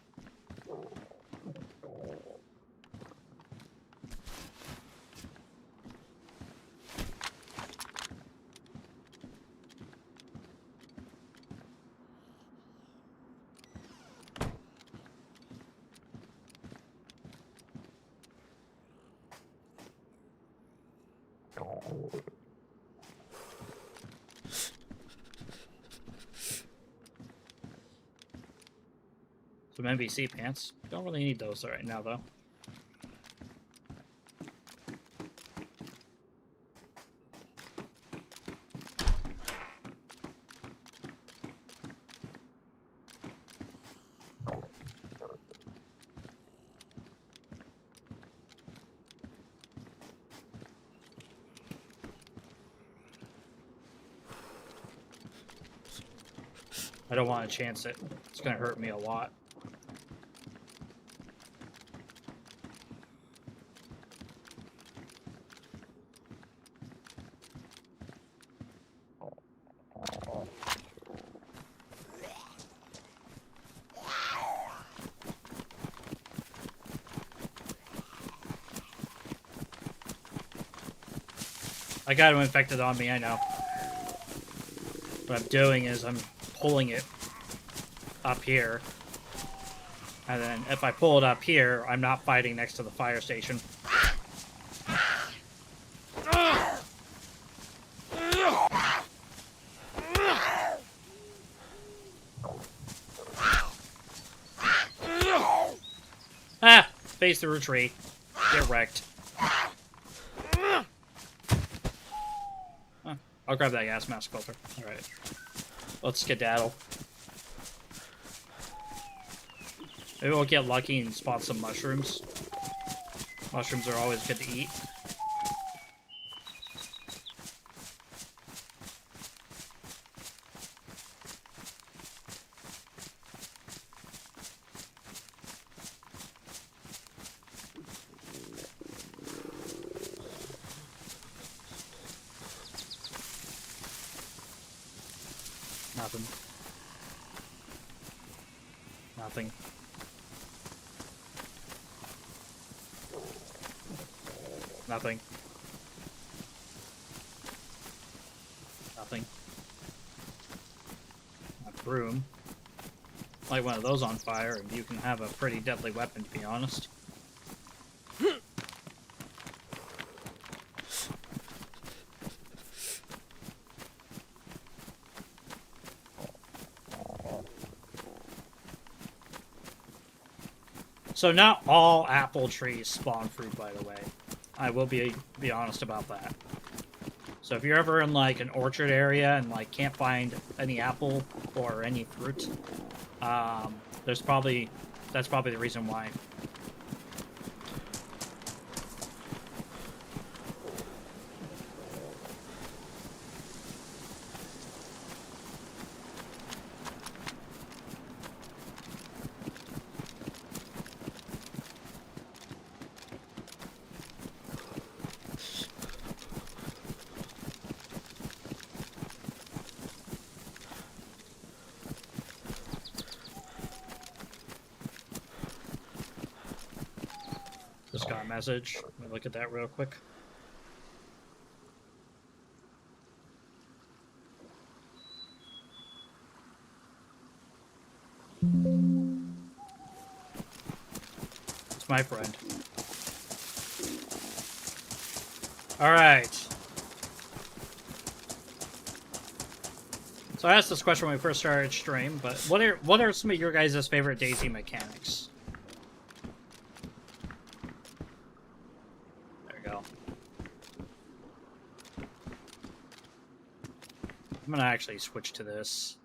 Some NBC pants. Don't really need those right now, though. I don't want to chance it. It's going to hurt me a lot. I got him infected on me, I know. What I'm doing is I'm pulling it up here. And then if I pull it up here, I'm not fighting next to the fire station. Phase through a tree. Get wrecked. Huh. I'll grab that gas mask filter. Alright. Let's skedaddle. Maybe we'll get lucky and spot some mushrooms. Mushrooms are always good to eat. Nothing. Nothing. Nothing. Nothing. A broom. Light one of those on fire, and you can have a pretty deadly weapon, to be honest. So not all apple trees spawn fruit, by the way. I will be honest about that. So if you're ever in like an orchard area and like can't find any apple or any fruit, that's probably the reason why. Just got a message. Let me look at that real quick. It's my friend. Alright. So I asked this question when we first started stream, but what are some of your guys' favorite DayZ mechanics? I'm gonna actually switch to this.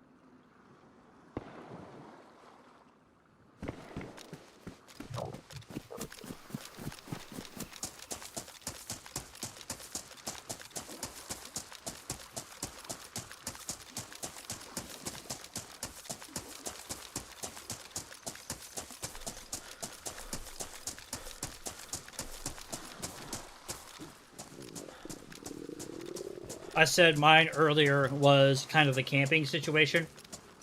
I said mine earlier was kind of the camping situation,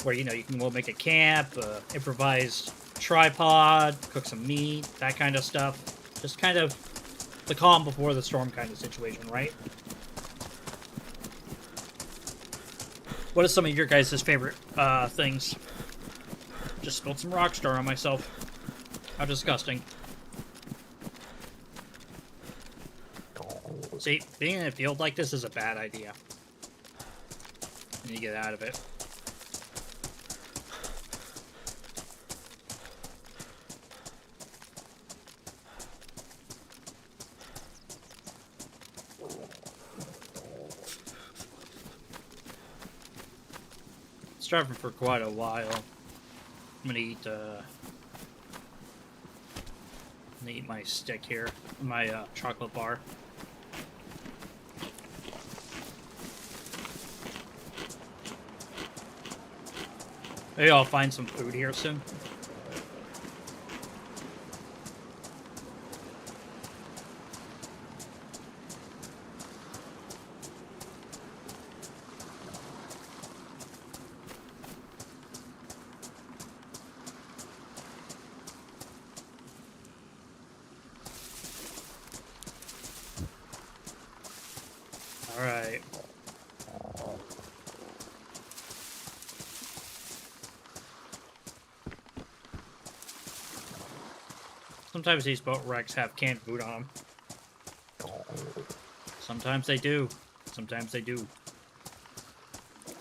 where, you know, you can go make a camp, improvise tripod, cook some meat, that kind of stuff. Just kind of the calm before the storm kind of situation, right? What are some of your guys' favorite things? Just spilled some Rockstar on myself. How disgusting. See, being in a field like this is a bad idea. You need to get out of it. It's driving for quite a while. I'm gonna eat my stick here, my chocolate bar. Maybe I'll find some food here soon. All right. Sometimes these boat wrecks have canned food on them. Sometimes they do. Sometimes they do.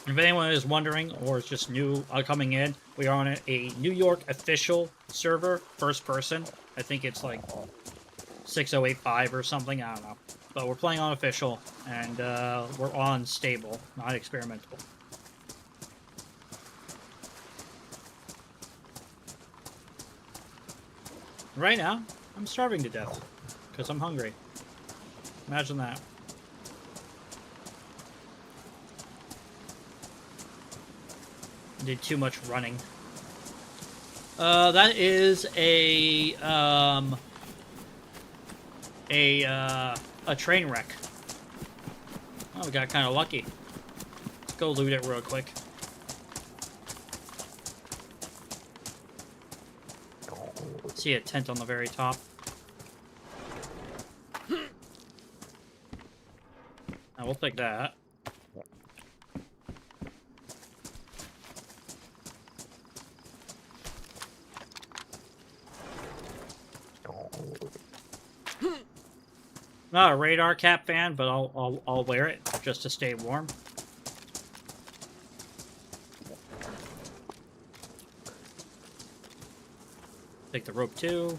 If anyone is wondering or is just new coming in, we are on a New York official server, first person. I think it's like 6085 or something, I don't know. But we're playing on official, and we're on stable, not experimental. Right now, I'm starving to death, because I'm hungry. Imagine that. Did too much running. That is a train wreck. Oh, we got kind of lucky. Let's go loot it real quick. See a tent on the very top. Now we'll take that. Not a radar cap fan, but I'll wear it just to stay warm. Take the rope too.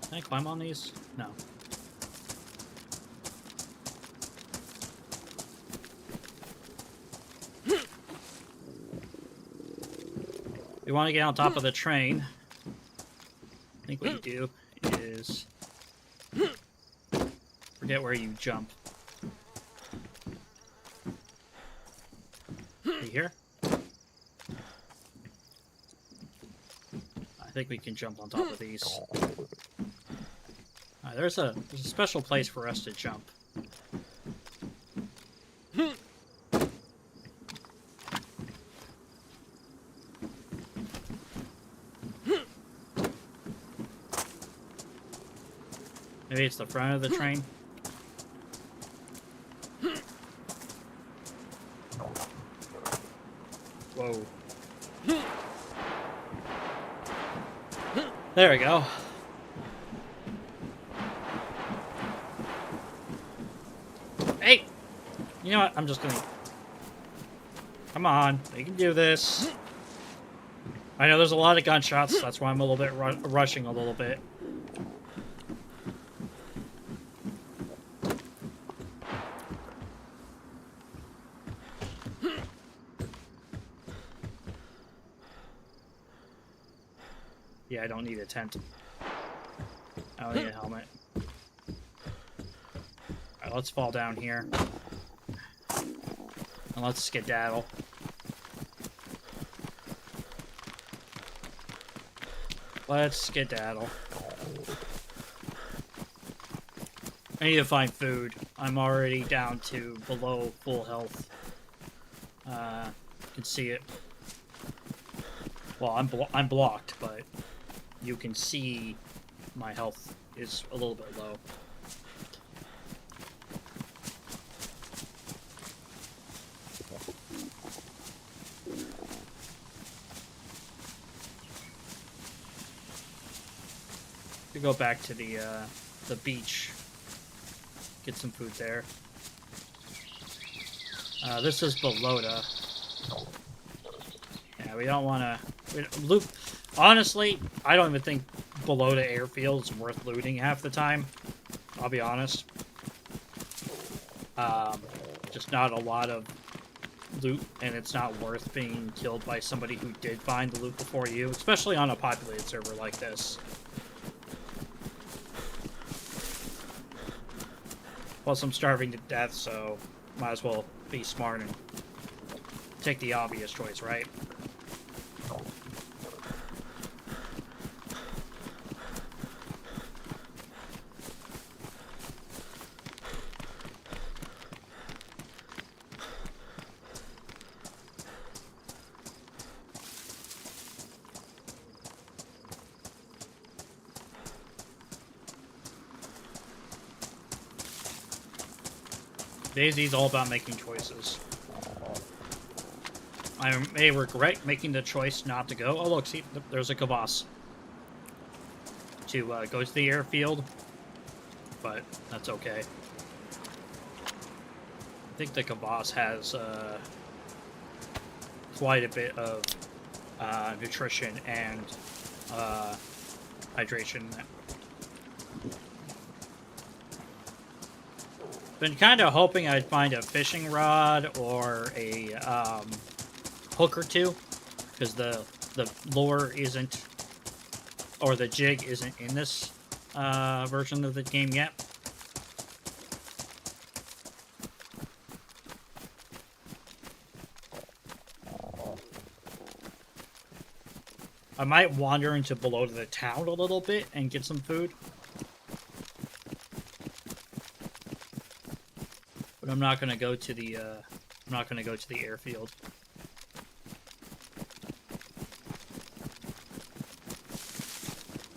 Can I climb on these? No. We want to get on top of the train. I think what you do is forget where you jump. You here? I think we can jump on top of these. There's a special place for us to jump. Maybe it's the front of the train. Whoa. There we go. Hey! You know what? I'm just gonna... Come on. We can do this. I know there's a lot of gunshots. That's why I'm a little bit rushing a little bit. Yeah, I don't need a tent. I don't need a helmet. Alright, let's fall down here. And let's skedaddle. Let's skedaddle. I need to find food. I'm already down to below full health. You can see it. Well, I'm blocked, but you can see my health is a little bit low. We go back to the beach. Get some food there. This is Balota. Yeah, we don't want to loot. Honestly, I don't even think Balota Airfield is worth looting half the time. I'll be honest. Just not a lot of loot, and it's not worth being killed by somebody who did find the loot before you, especially on a populated server like this. Plus, I'm starving to death, so might as well be smart and take the obvious choice, right? DayZ's all about making choices. I may regret making the choice not to go. Oh, look, see, there's a Kvass. To go to the airfield. but that's okay. I think the Kvass has quite a bit of nutrition and hydration. Been kind of hoping I'd find a fishing rod or a hook or two, because the lure isn't, or the jig isn't in this version of the game yet. I might wander into below the town a little bit and get some food. But I'm not gonna go to the airfield.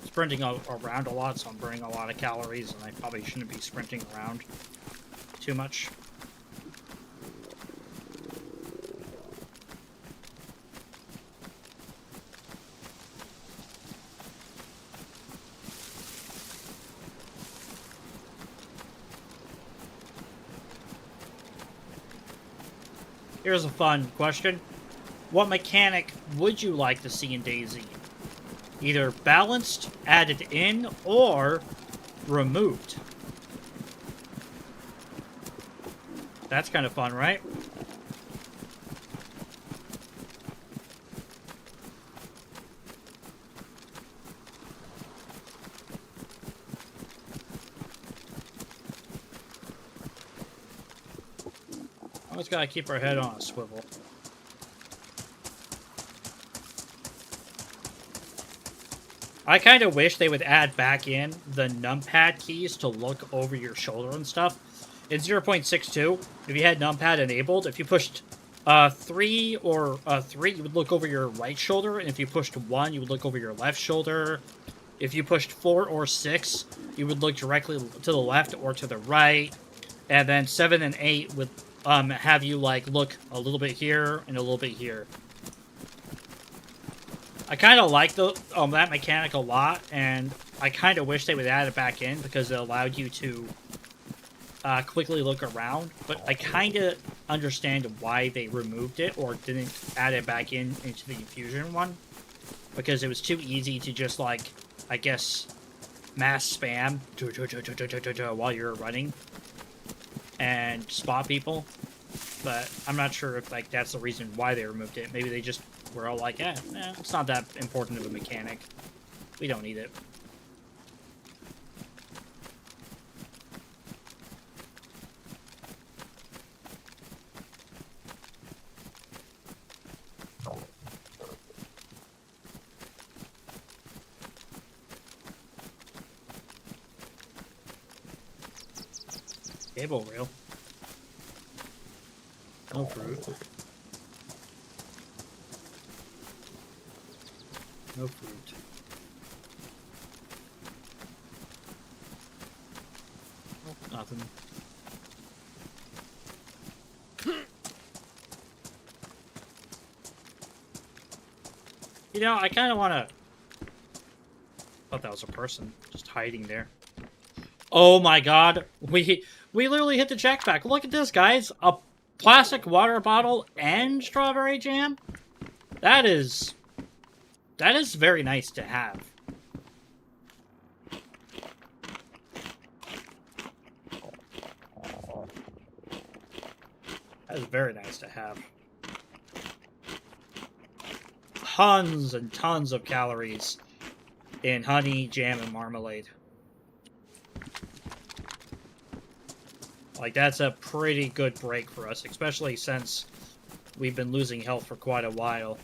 Sprinting around a lot, so I'm burning a lot of calories, and I probably shouldn't be sprinting around too much. Here's a fun question. What mechanic would you like to see in DayZ? Either balanced, added in, or removed? That's kind of fun, right? Always gotta keep our head on a swivel. I kind of wish they would add back in the numpad keys to look over your shoulder and stuff. In 0.62, if you had numpad enabled, if you pushed 3 or 3, you would look over your right shoulder, and if you pushed 1, you would look over your left shoulder. If you pushed 4 or 6, you would look directly to the left or to the right. And then 7 and 8 would have you like look a little bit here and a little bit here. I kind of like that mechanic a lot, and I kind of wish they would add it back in because it allowed you to quickly look around. But I kind of understand why they removed it or didn't add it back into the Infusion one, because it was too easy to just like, I guess, mass spam while you're running and spot people. But I'm not sure if like that's the reason why they removed it. Maybe they just were all like, it's not that important of a mechanic. We don't need it. Cable reel. No fruit. No fruit. Nothing. You know, I kind of want to... thought that was a person just hiding there. Oh my god. We literally hit the jackpot. Look at this, guys. A plastic water bottle and strawberry jam? That is very nice to have. That is very nice to have. Tons and tons of calories in honey, jam, and marmalade. Like, that's a pretty good break for us, especially since we've been losing health for quite a while.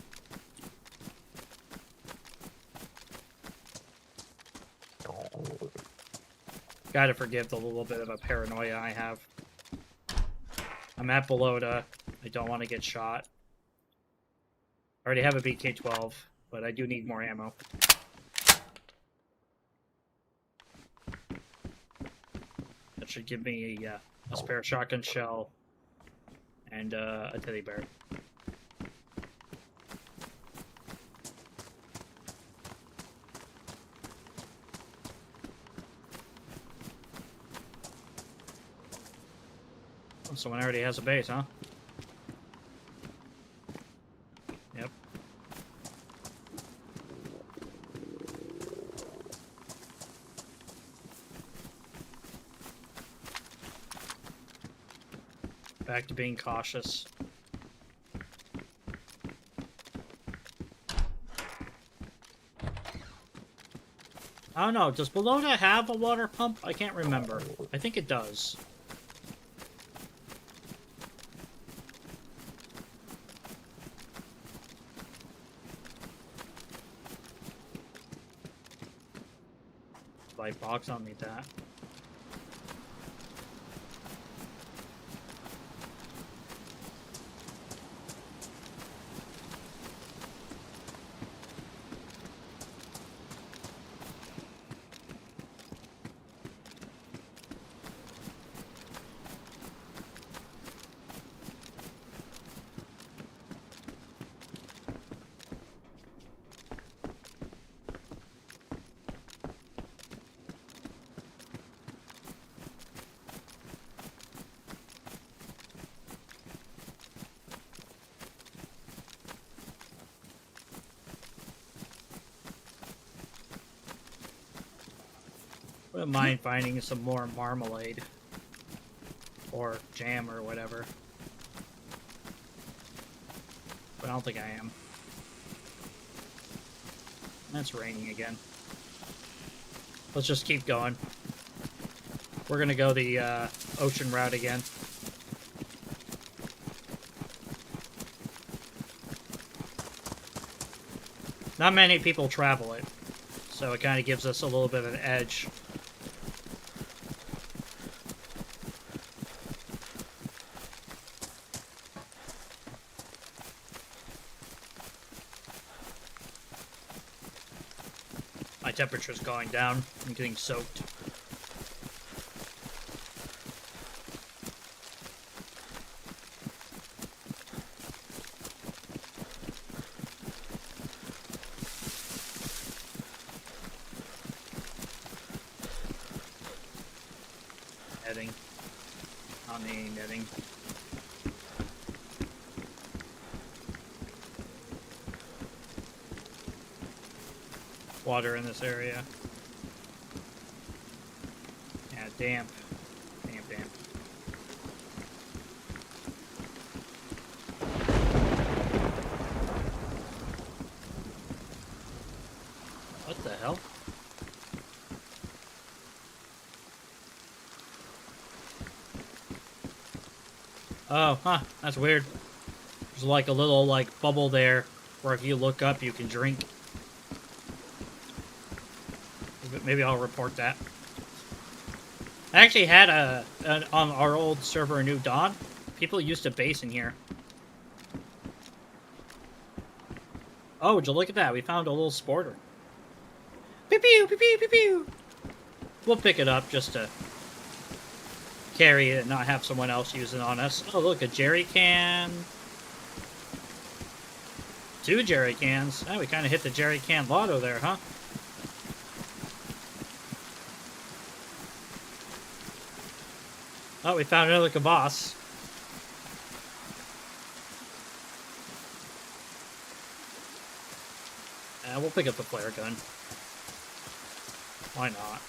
Gotta forgive the little bit of a paranoia I have. I'm at Balota. I don't want to get shot. I already have a BK-12, but I do need more ammo. That should give me a spare shotgun shell and a teddy bear. Someone already has a base, huh? Yep. Back to being cautious. I don't know, does Bologna have a water pump? I can't remember. I think it does. Light box, I'll need that. Wouldn't mind finding some more marmalade. Or jam or whatever. But I don't think I am. It's raining again. Let's just keep going. We're gonna go the ocean route again. Not many people travel it, so it kind of gives us a little bit of an edge. My temperature's going down. I'm getting soaked. Netting. On the netting. Water in this area. Yeah, damp. Damp. What the hell? Oh, huh. That's weird. There's like a little, like, bubble there where if you look up, you can drink. Maybe I'll report that. I actually had on our old server, New Dawn, people used to base in here. Oh, would you look at that? We found a little sporter. Pew pew pew pew pew pew. We'll pick it up just to carry it and not have someone else use it on us. Oh, look, a jerry can. 2 jerry cans. Oh, we kind of hit the jerry can lotto there, huh? Oh, we found another Kvass. We'll pick up the flare gun. Why not?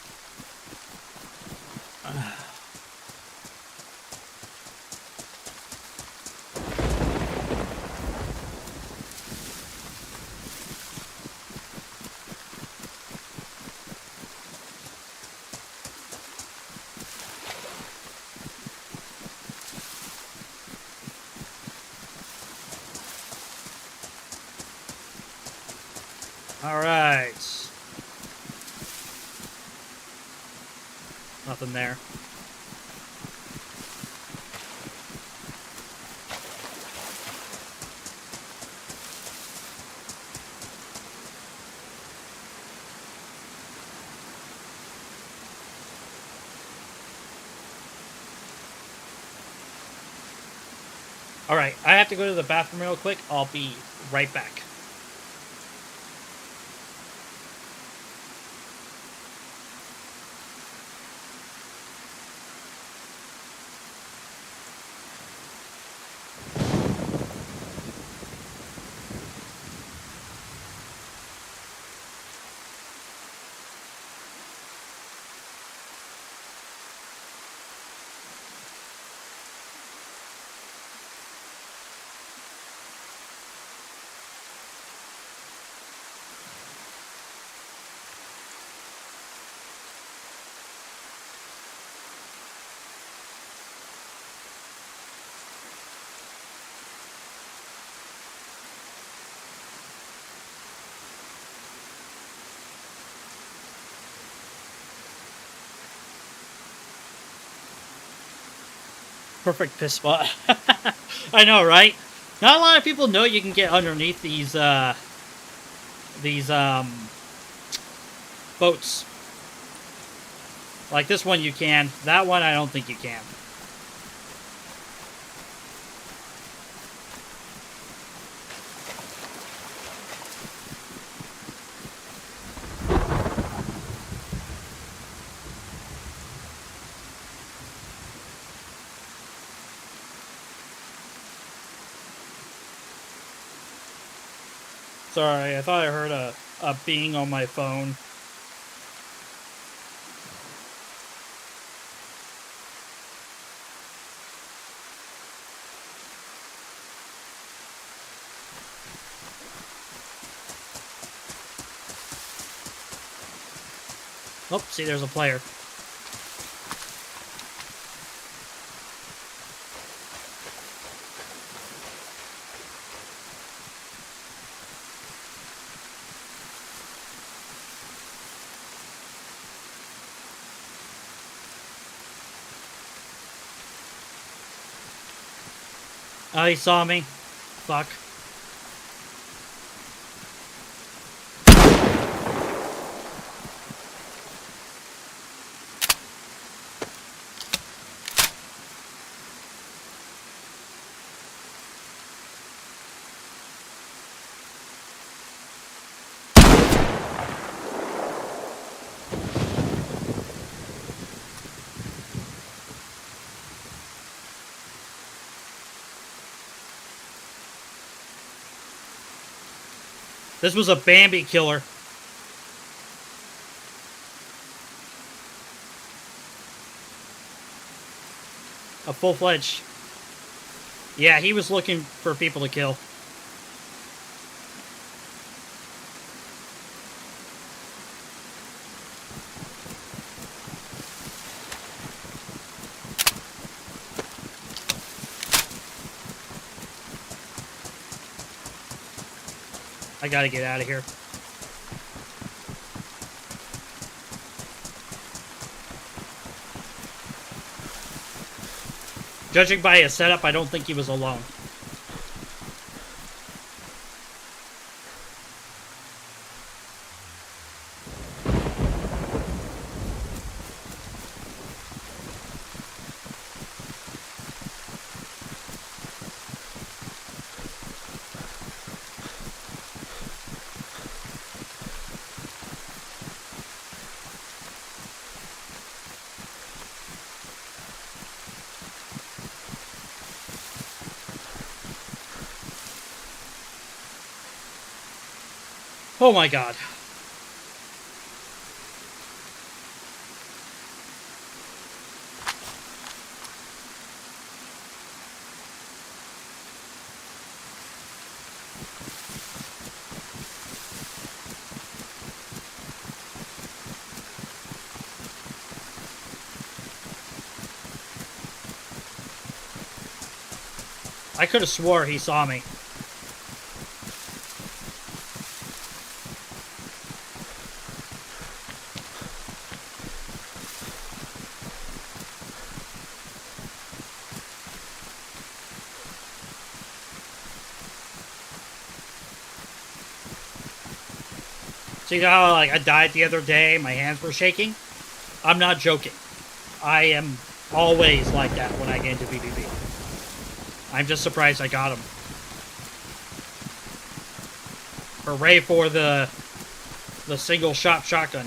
Alright. Nothing there. Alright, I have to go to the bathroom real quick. I'll be right back. Perfect piss spot. I know, right? Not a lot of people know you can get underneath these boats. Like this one you can. That one I don't think you can. Sorry, I thought I heard a being on my phone. Oh, see, there's a player. Oh, he saw me. Fuck. This was a Bambi killer. A full-fledged. Yeah, he was looking for people to kill. I gotta get out of here. Judging by his setup, I don't think he was alone. Oh my god. I could have swore he saw me. See how like I died the other day, my hands were shaking? I'm not joking. I am always like that when I get into PvP. I'm just surprised I got him. Hooray for the single shot shotgun.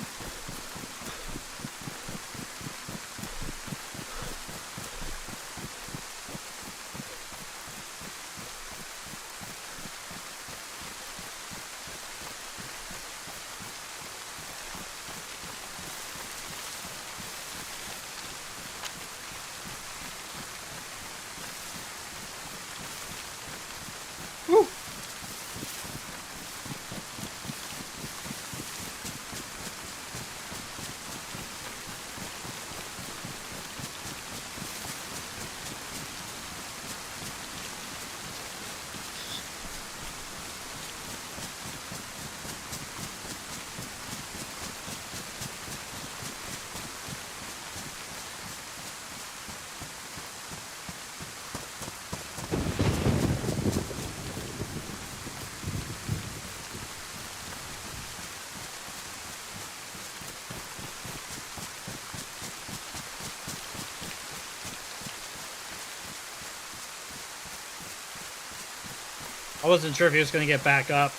I wasn't sure if he was going to get back up.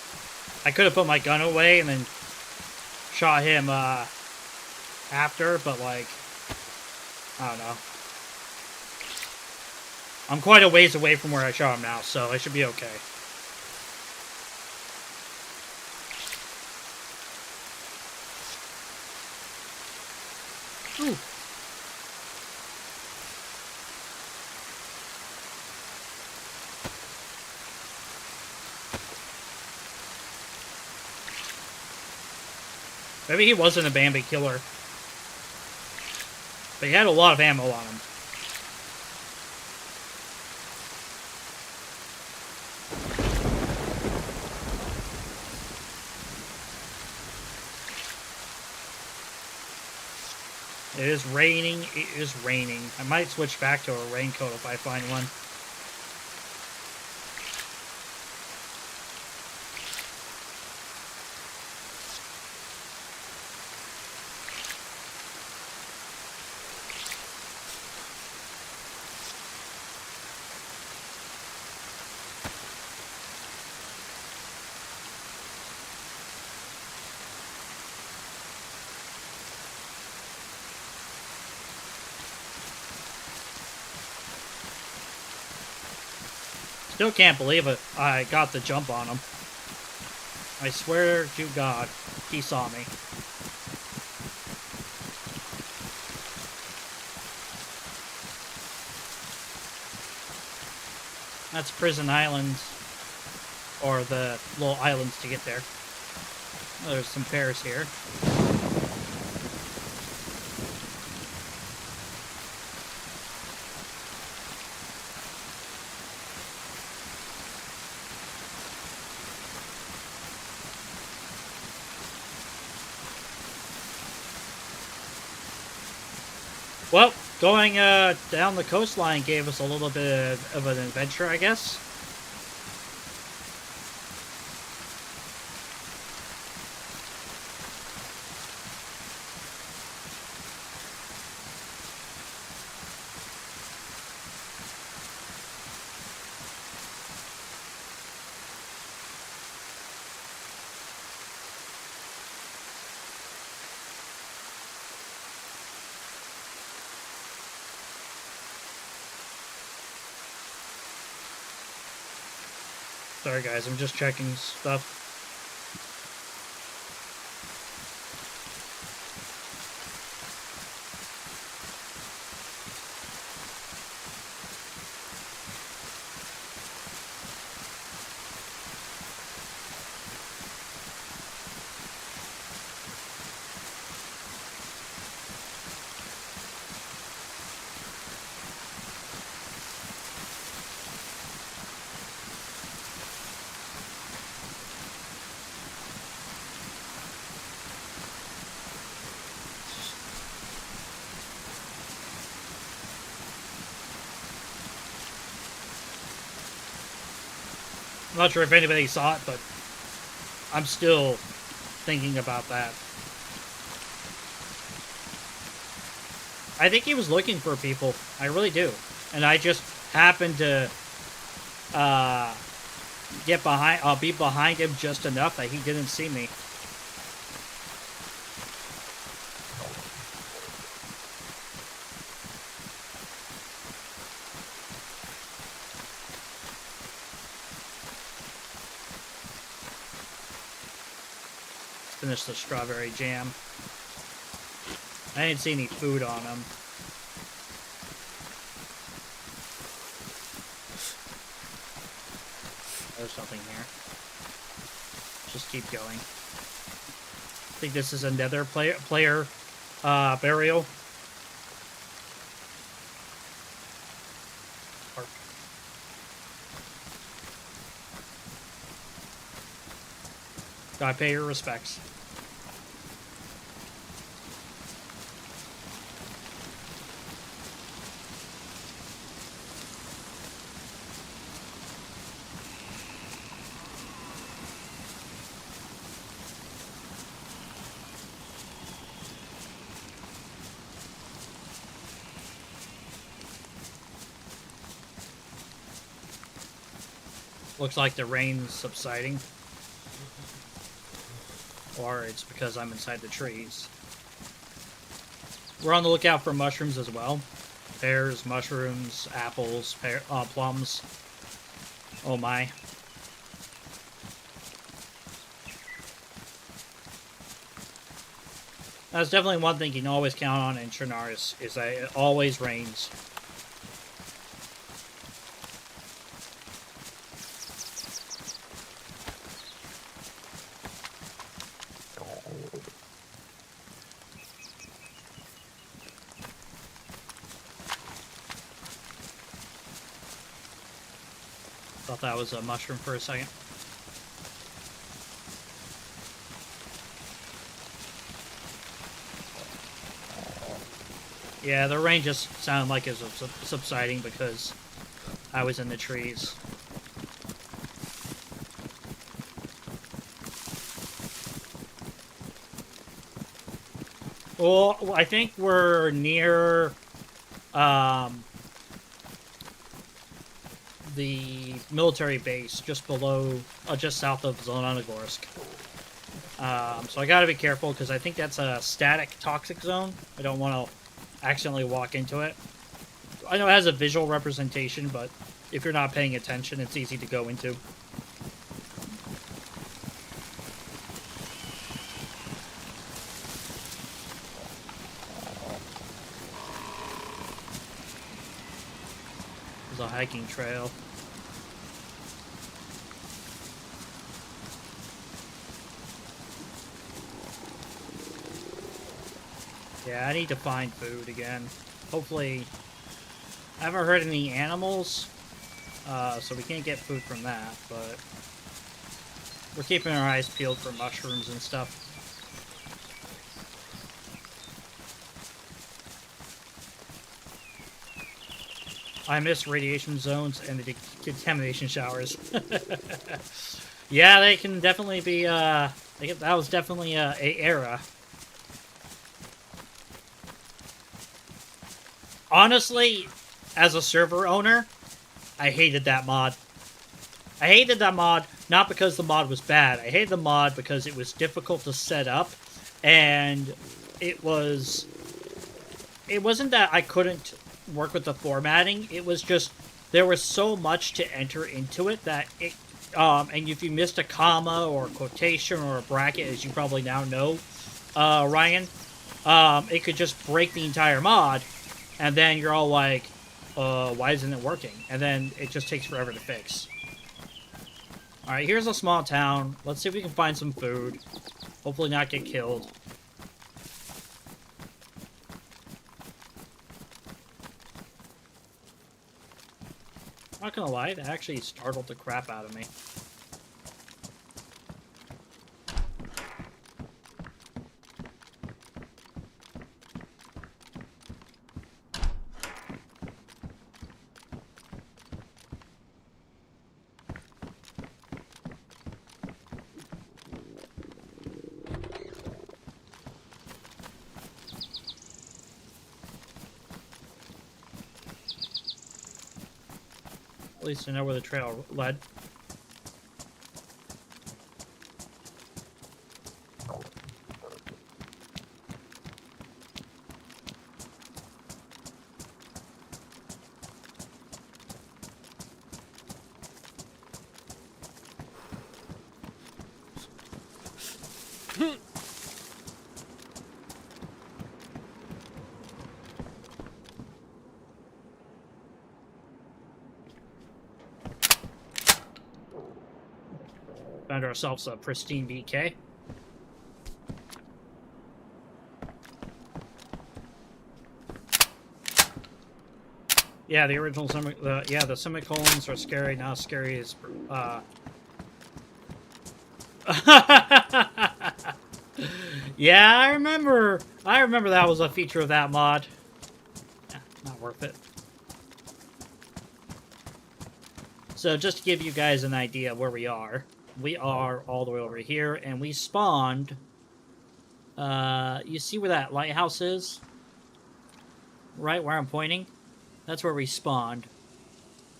I could have put my gun away and then shot him after, but like, I don't know. I'm quite a ways away from where I shot him now, so I should be okay. Ooh. Maybe he wasn't a Bambi killer. But he had a lot of ammo on him. It is raining. It is raining. I might switch back to a raincoat if I find one. Still can't believe it. I got the jump on him. I swear to God, he saw me. That's Prison Island, or the little islands to get there. Oh, there's some pears here. Well, going down the coastline gave us a little bit of an adventure, I guess. Sorry guys, I'm just checking stuff. I'm not sure if anybody saw it, but I'm still thinking about that. I think he was looking for people. I really do. And I just happened to get behind. I'll be behind him just enough that he didn't see me. Finish the strawberry jam. I didn't see any food on him. There's nothing here. Just keep going. I think this is a nether player burial. Gotta pay your respects. Looks like the rain's subsiding. Or it's because I'm inside the trees. We're on the lookout for mushrooms as well. Pears, mushrooms, apples, plums. Oh my. That's definitely one thing you can always count on in Chernarus, is that it always rains. Thought that was a mushroom for a second. Yeah, the rain just sounded like it was subsiding because I was in the trees. Well, I think we're near the military base, just below, just south of Zelenogorsk. So I gotta be careful because I think that's a static toxic zone. I don't want to accidentally walk into it. I know it has a visual representation, but if you're not paying attention, it's easy to go into. There's a hiking trail. Yeah, I need to find food again. Hopefully, I haven't heard any animals, so we can't get food from that, but we're keeping our eyes peeled for mushrooms and stuff. I miss radiation zones and the contamination showers. Yeah, they can definitely be, that was definitely a era. Honestly, as a server owner, I hated that mod. I hated that mod not because the mod was bad. I hated the mod because it was difficult to set up, and it wasn't that I couldn't work with the formatting. It was just there was so much to enter into it that it and if you missed a comma or a quotation or a bracket, as you probably now know, Ryan, it could just break the entire mod. And then you're all like, why isn't it working? And then it just takes forever to fix. Alright, here's a small town. Let's see if we can find some food. Hopefully not get killed. I'm not gonna lie, that actually startled the crap out of me. At least I know where the trail led. Found ourselves a pristine BK. Yeah, the original the semicolons are scary. Not as scary as Yeah, I remember that was a feature of that mod. Yeah, not worth it. So just to give you guys an idea of where we are all the way over here, and we spawned. You see where that lighthouse is? Right where I'm pointing? That's where we spawned.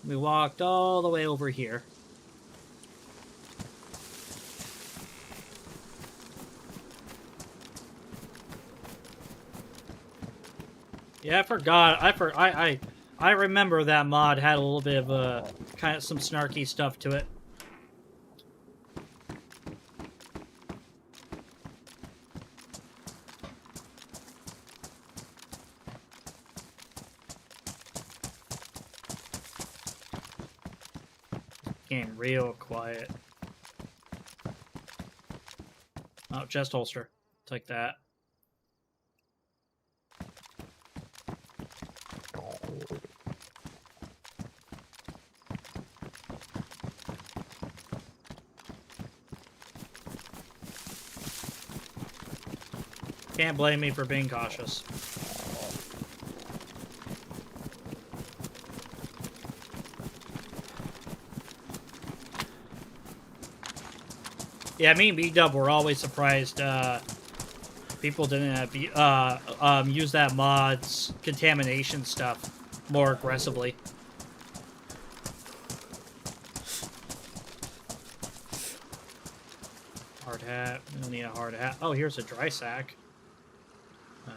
We walked all the way over here. Yeah, I forgot. I remember that mod had a little bit of kind of some snarky stuff to it. Getting real quiet. Oh, chest holster. Take that. Can't blame me for being cautious. Yeah, me and B-Dub were always surprised people didn't use that mod's contamination stuff more aggressively. Hard hat. We don't need a hard hat. Oh, here's a dry sack.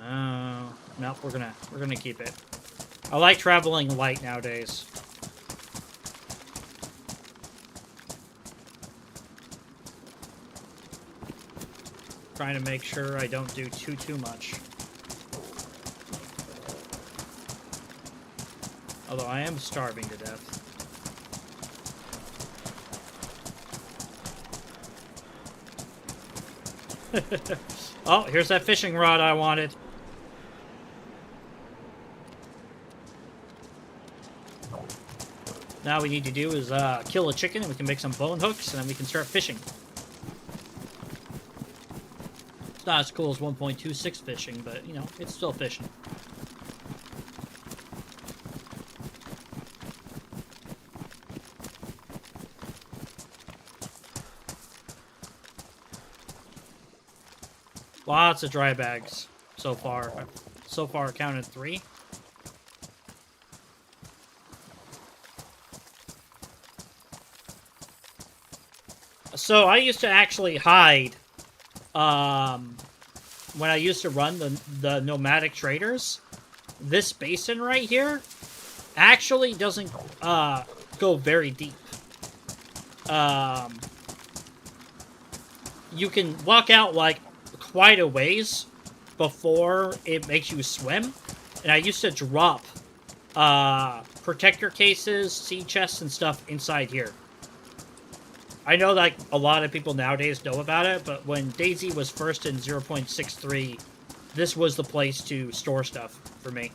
Oh, nope, we're gonna keep it. I like traveling light nowadays. Trying to make sure I don't do too much. Although I am starving to death. Oh, here's that fishing rod I wanted. Now what we need to do is kill a chicken, and we can make some bone hooks, and then we can start fishing. It's not as cool as 1.26 fishing, but, you know, it's still fishing. Lots of dry bags so far. So far, I counted 3. So I used to actually hide when I used to run the nomadic traders. This basin right here actually doesn't go very deep. You can walk out like quite a ways before it makes you swim, and I used to drop protector cases, sea chests, and stuff inside here. I know like a lot of people nowadays know about it, but when DayZ was first in 0.63, this was the place to store stuff for me.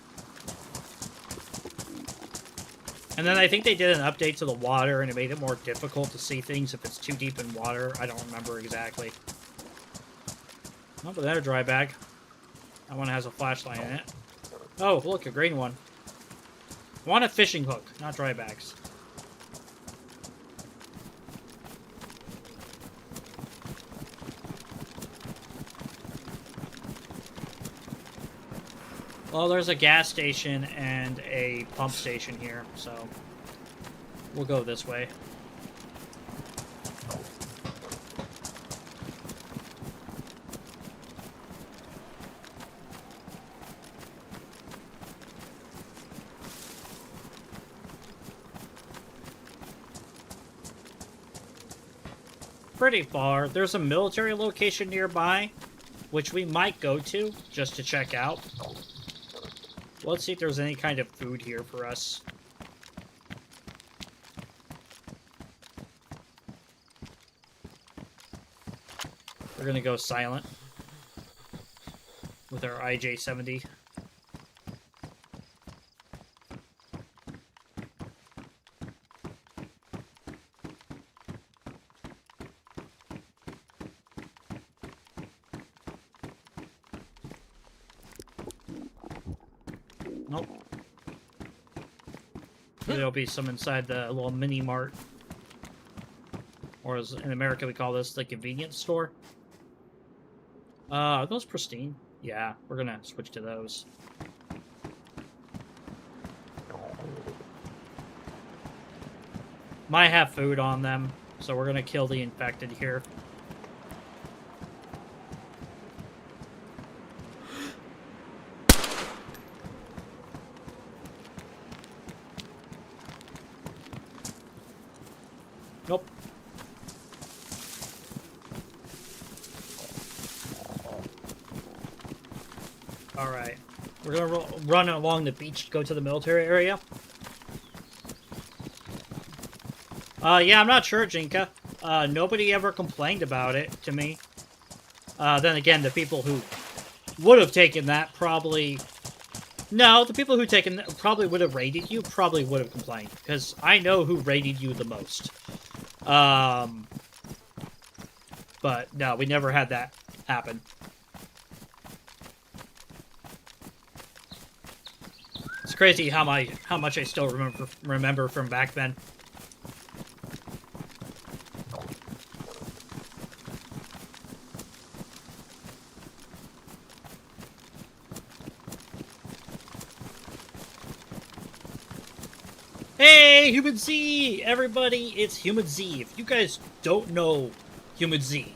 And then I think they did an update to the water, and it made it more difficult to see things if it's too deep in water. I don't remember exactly. Oh, but there's a dry bag. That one has a flashlight in it. Oh, look, a green one. I want a fishing hook, not dry bags. Well, there's a gas station and a pump station here, so we'll go this way. Pretty far. There's a military location nearby, which we might go to just to check out. Let's see if there's any kind of food here for us. We're gonna go silent with our IJ-70. Nope. There'll be some inside the little mini mart. Or as in America we call this the convenience store. Are those pristine? Yeah, we're gonna switch to those. Might have food on them, so we're gonna kill the infected here. Nope. Alright. We're gonna run along the beach, go to the military area. Yeah, I'm not sure, Jinka. Nobody ever complained about it to me. Then again, the people who would have taken that probably... No, the people who taken probably would have raided you, probably would have complained. Because I know who raided you the most. But no, we never had that happen. It's crazy how much I still remember from back then. Hey, Human Z! Everybody, it's Human Z. If you guys don't know Human Z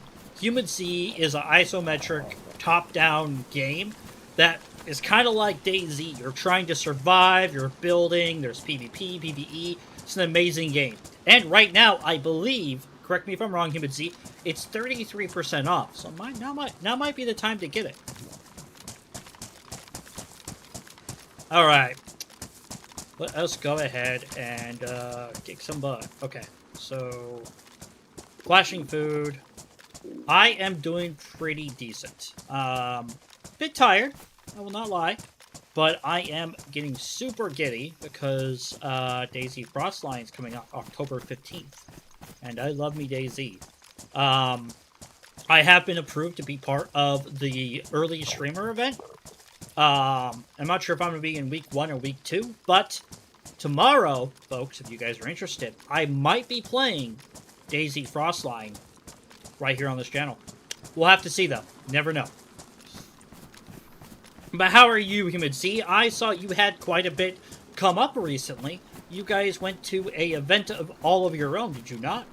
is an isometric top-down game that is kind of like DayZ. You're trying to survive, you're building, there's PvP, PvE. It's an amazing game. And right now, I believe, correct me if I'm wrong, Human Z, it's 33% off. So now might be the time to get it. Alright. Let us go ahead and kick some butt. Okay, so flashing food. I am doing pretty decent. Bit tired, I will not lie, but I am getting super giddy because DayZ Frostline is coming out October 15th, and I love me DayZ. I have been approved to be part of the early streamer event. I'm not sure if I'm going to be in week 1 or week 2, but tomorrow, folks, if you guys are interested, I might be playing DayZ Frostline right here on this channel. We'll have to see, though. Never know. But how are you, Human Z? I saw you had quite a bit come up recently. You guys went to an event of all of your own, did you not?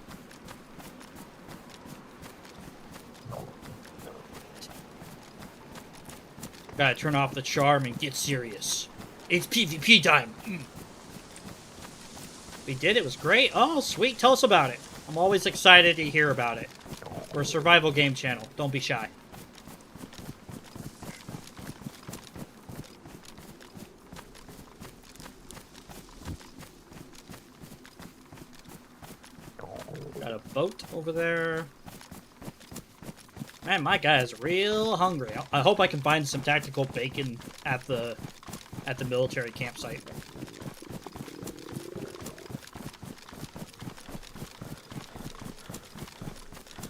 Gotta turn off the charm and get serious. It's PvP time. We did? It was great? Oh, sweet. Tell us about it. I'm always excited to hear about it. We're a survival game channel. Don't be shy. Got a boat over there. Man, my guy is real hungry. I hope I can find some tactical bacon at the military campsite.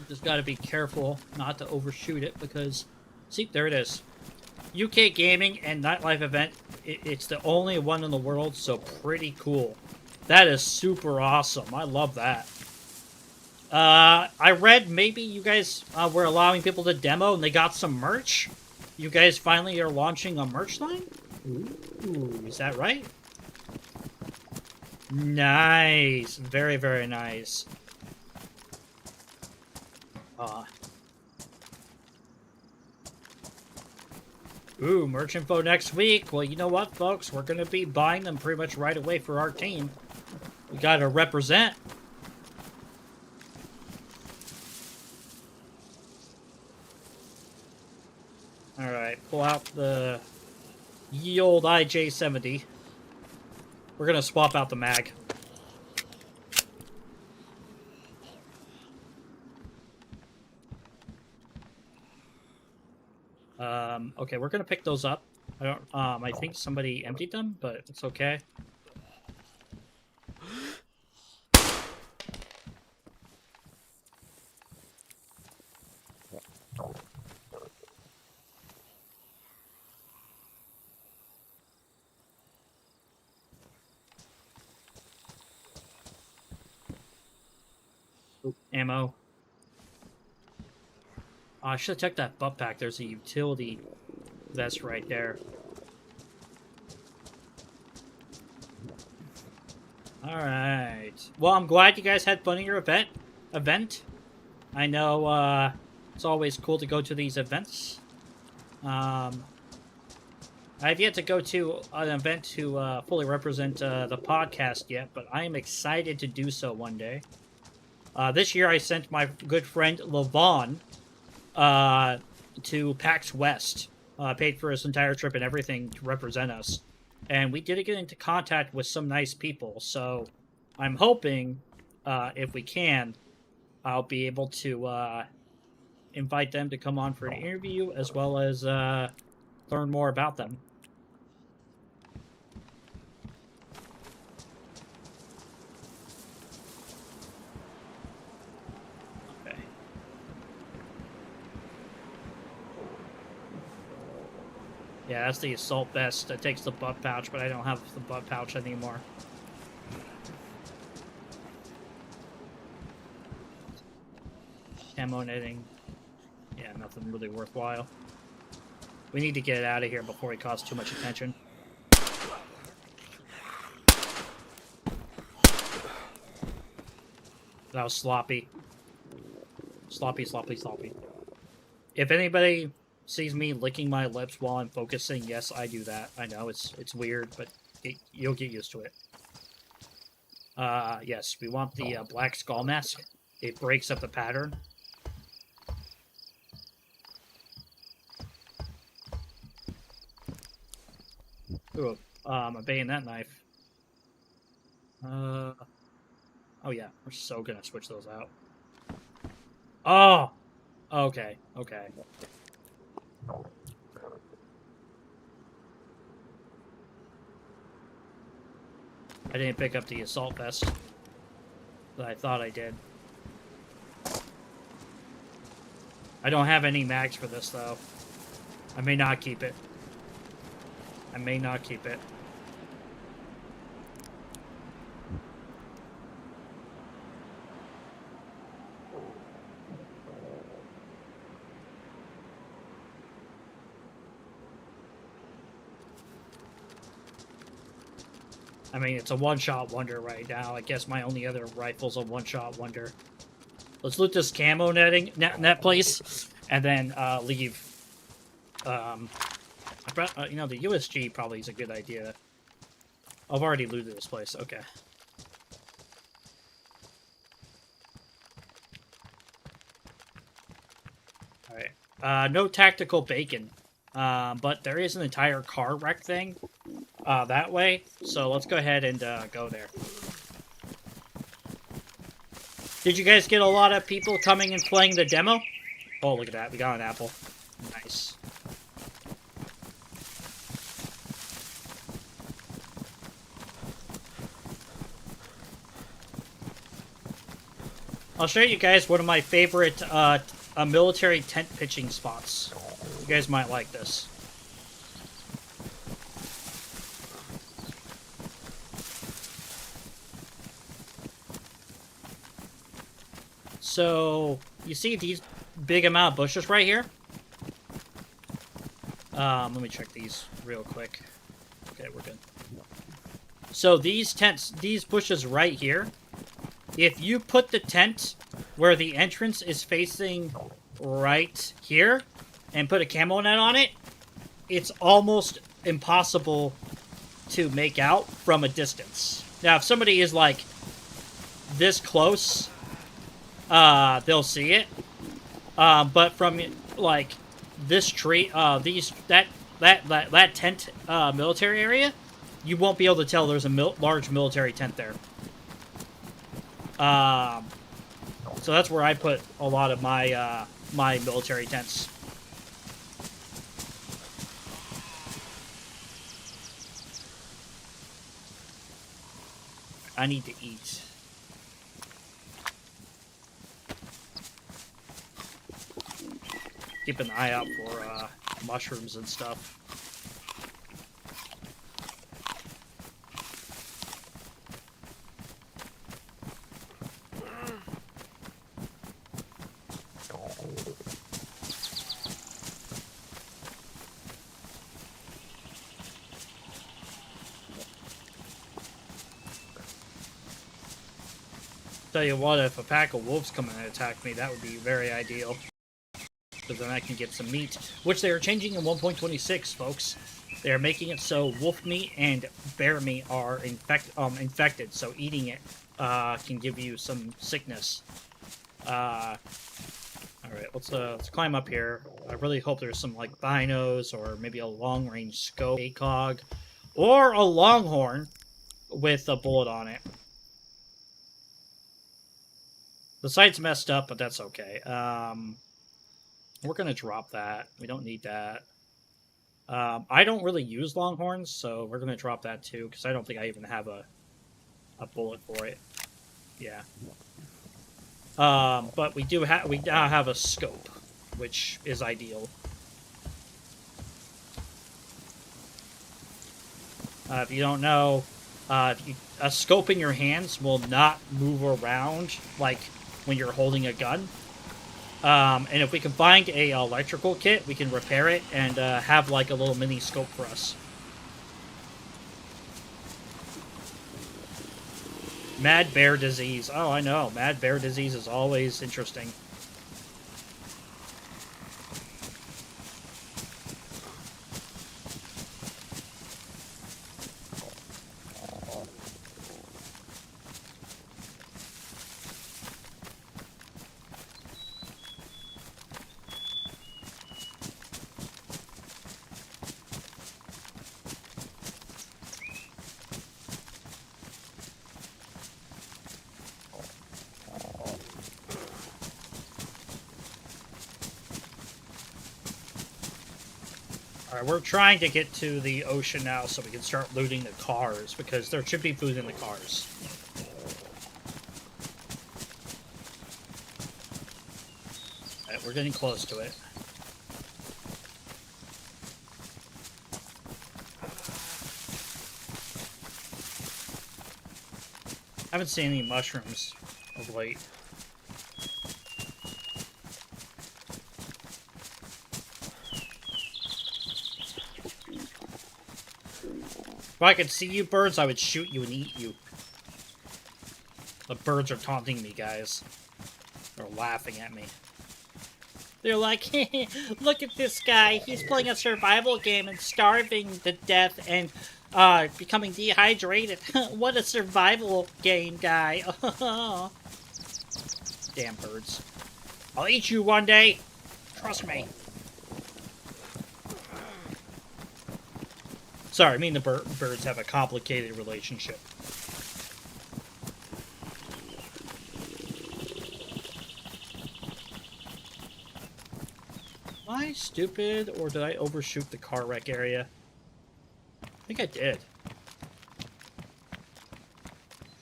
Just gotta be careful not to overshoot it because, see, there it is. UK Gaming and Nightlife event. It's the only one in the world, so pretty cool. That is super awesome. I love that. I read maybe you guys were allowing people to demo and they got some merch. You guys finally are launching a merch line? Ooh, is that right? Nice. Very, very nice. Ooh, merch info next week. Well, you know what, folks? We're going to be buying them pretty much right away for our team. We got to represent. Alright, pull out the ye old IJ-70. We're going to swap out the mag. Okay, we're gonna pick those up. I think somebody emptied them, but it's okay. Oop, ammo. I should have checked that butt pack. There's a utility vest right there. Alright. Well, I'm glad you guys had fun at your event. I know it's always cool to go to these events. I've yet to go to an event to fully represent the podcast yet, but I am excited to do so one day. This year I sent my good friend Levon to PAX West. Paid for his entire trip and everything to represent us. And we did get into contact with some nice people, so I'm hoping, if we can, I'll be able to invite them to come on for an interview, as well as learn more about them. Okay. Yeah, that's the assault vest that takes the butt pouch, but I don't have the butt pouch anymore. Camo knitting. Yeah, nothing really worthwhile. We need to get it out of here before he causes too much attention. That was sloppy. Sloppy, sloppy, sloppy. If anybody sees me licking my lips while I'm focusing, yes, I do that. I know, it's weird, but you'll get used to it. Yes, we want the black skull mask. It breaks up the pattern. Ooh, a bayonet knife. Oh yeah, we're so gonna switch those out. Oh! Okay, okay. I didn't pick up the assault vest that I thought I did. I don't have any mags for this, though. I may not keep it. I may not keep it. I mean, it's a one-shot wonder right now. I guess my only other rifle's a one-shot wonder. Let's loot this camo net place, and then leave. You know, the USG probably is a good idea. I've already looted this place. Okay. Alright. No tactical bacon. But there is an entire car wreck thing that way. So let's go ahead and go there. Did you guys get a lot of people coming and playing the demo? Oh, look at that. We got an apple. Nice. I'll show you guys one of my favorite military tent pitching spots. You guys might like this. So, you see these big amount of bushes right here? Let me check these real quick. Okay, we're good. So these bushes right here, if you put the tent where the entrance is facing right here and put a camo net on it, it's almost impossible to make out from a distance. Now, if somebody is like this close, they'll see it. But from like this tree, that tent military area, you won't be able to tell there's a large military tent there. So that's where I put a lot of my my military tents. I need to eat. Keep an eye out for mushrooms and stuff. Tell you what, if a pack of wolves come and attack me, that would be very ideal. Because then I can get some meat, which they are changing in 1.26, folks. They're making it so wolf meat and bear meat are infected, so eating it can give you some sickness. All right, let's climb up here. I really hope there's some like binos or maybe a long range scope, ACOG, or a longhorn with a bullet on it. The site's messed up, but that's okay. We're gonna drop that. We don't need that. I don't really use longhorns, so we're gonna drop that too because I don't think I even have a bullet for it. Yeah. But we now have a scope, which is ideal. If you don't know, a scope in your hands will not move around like when you're holding a gun. And if we can find a electrical kit, we can repair it and have like a little mini scope for us. Mad bear disease. Oh, I know. Mad bear disease is always interesting. Alright, we're trying to get to the ocean now so we can start looting the cars, because there should be food in the cars. Alright, we're getting close to it. I haven't seen any mushrooms of late. If I could see you birds, I would shoot you and eat you. The birds are taunting me, guys. They're laughing at me. They're like, look at this guy. He's playing a survival game and starving to death and becoming dehydrated. What a survival game, guy. Damn birds. I'll eat you one day. Trust me. Sorry, me and the birds have a complicated relationship. Am I stupid, or did I overshoot the car wreck area? I think I did.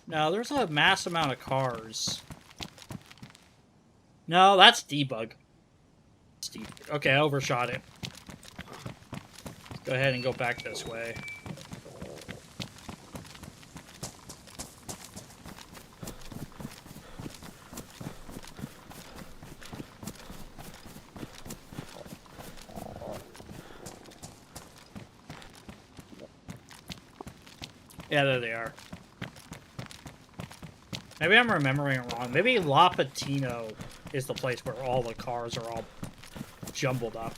No, there's a mass amount of cars. No, that's debug. Okay, I overshot it. Go ahead and go back this way. Yeah, there they are. Maybe I'm remembering it wrong. Maybe La Patino is the place where all the cars are all jumbled up.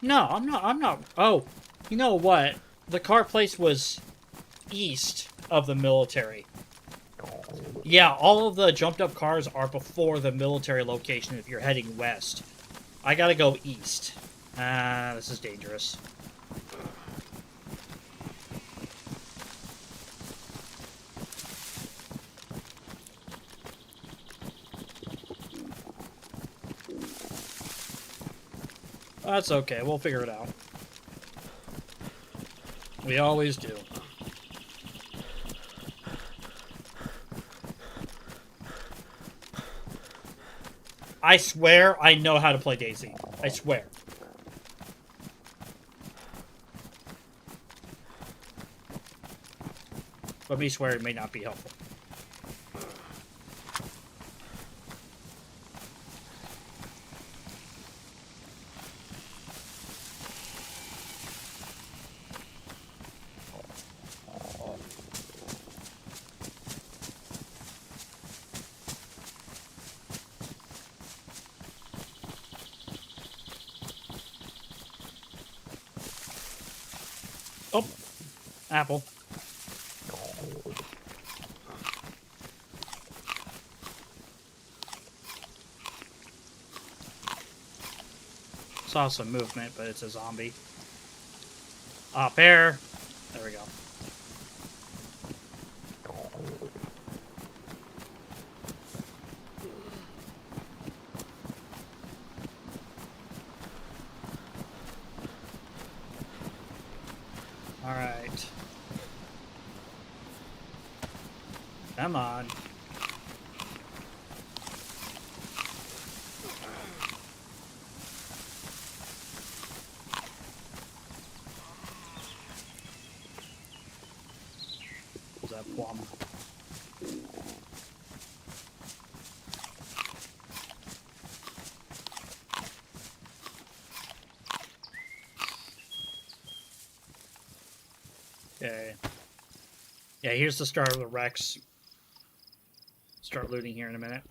No, I'm not. Oh, you know what? The car place was east of the military. Yeah, all of the jumped up cars are before the military location if you're heading west. I gotta go east. This is dangerous. That's okay, we'll figure it out. We always do. I swear I know how to play DayZ. I swear. But me swear it may not be helpful. Oh, apple. Saw some movement, but it's a zombie. Up air. There we go. Alright. Come on. What's that plum? Okay. Yeah, here's the start of the Rex. Start looting here in a minute.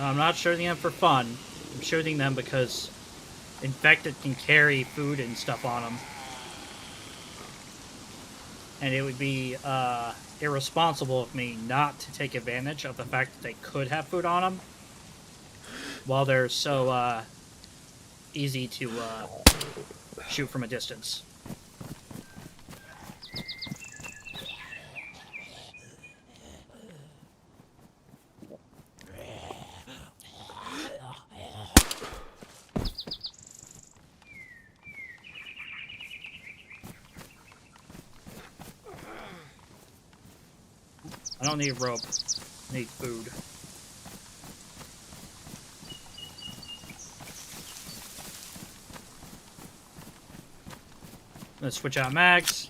I'm not shooting them for fun. I'm shooting them because infected can carry food and stuff on them. And it would be irresponsible of me not to take advantage of the fact that they could have food on them while they're so easy to shoot from a distance. I don't need rope. I need food. Let's switch out mags.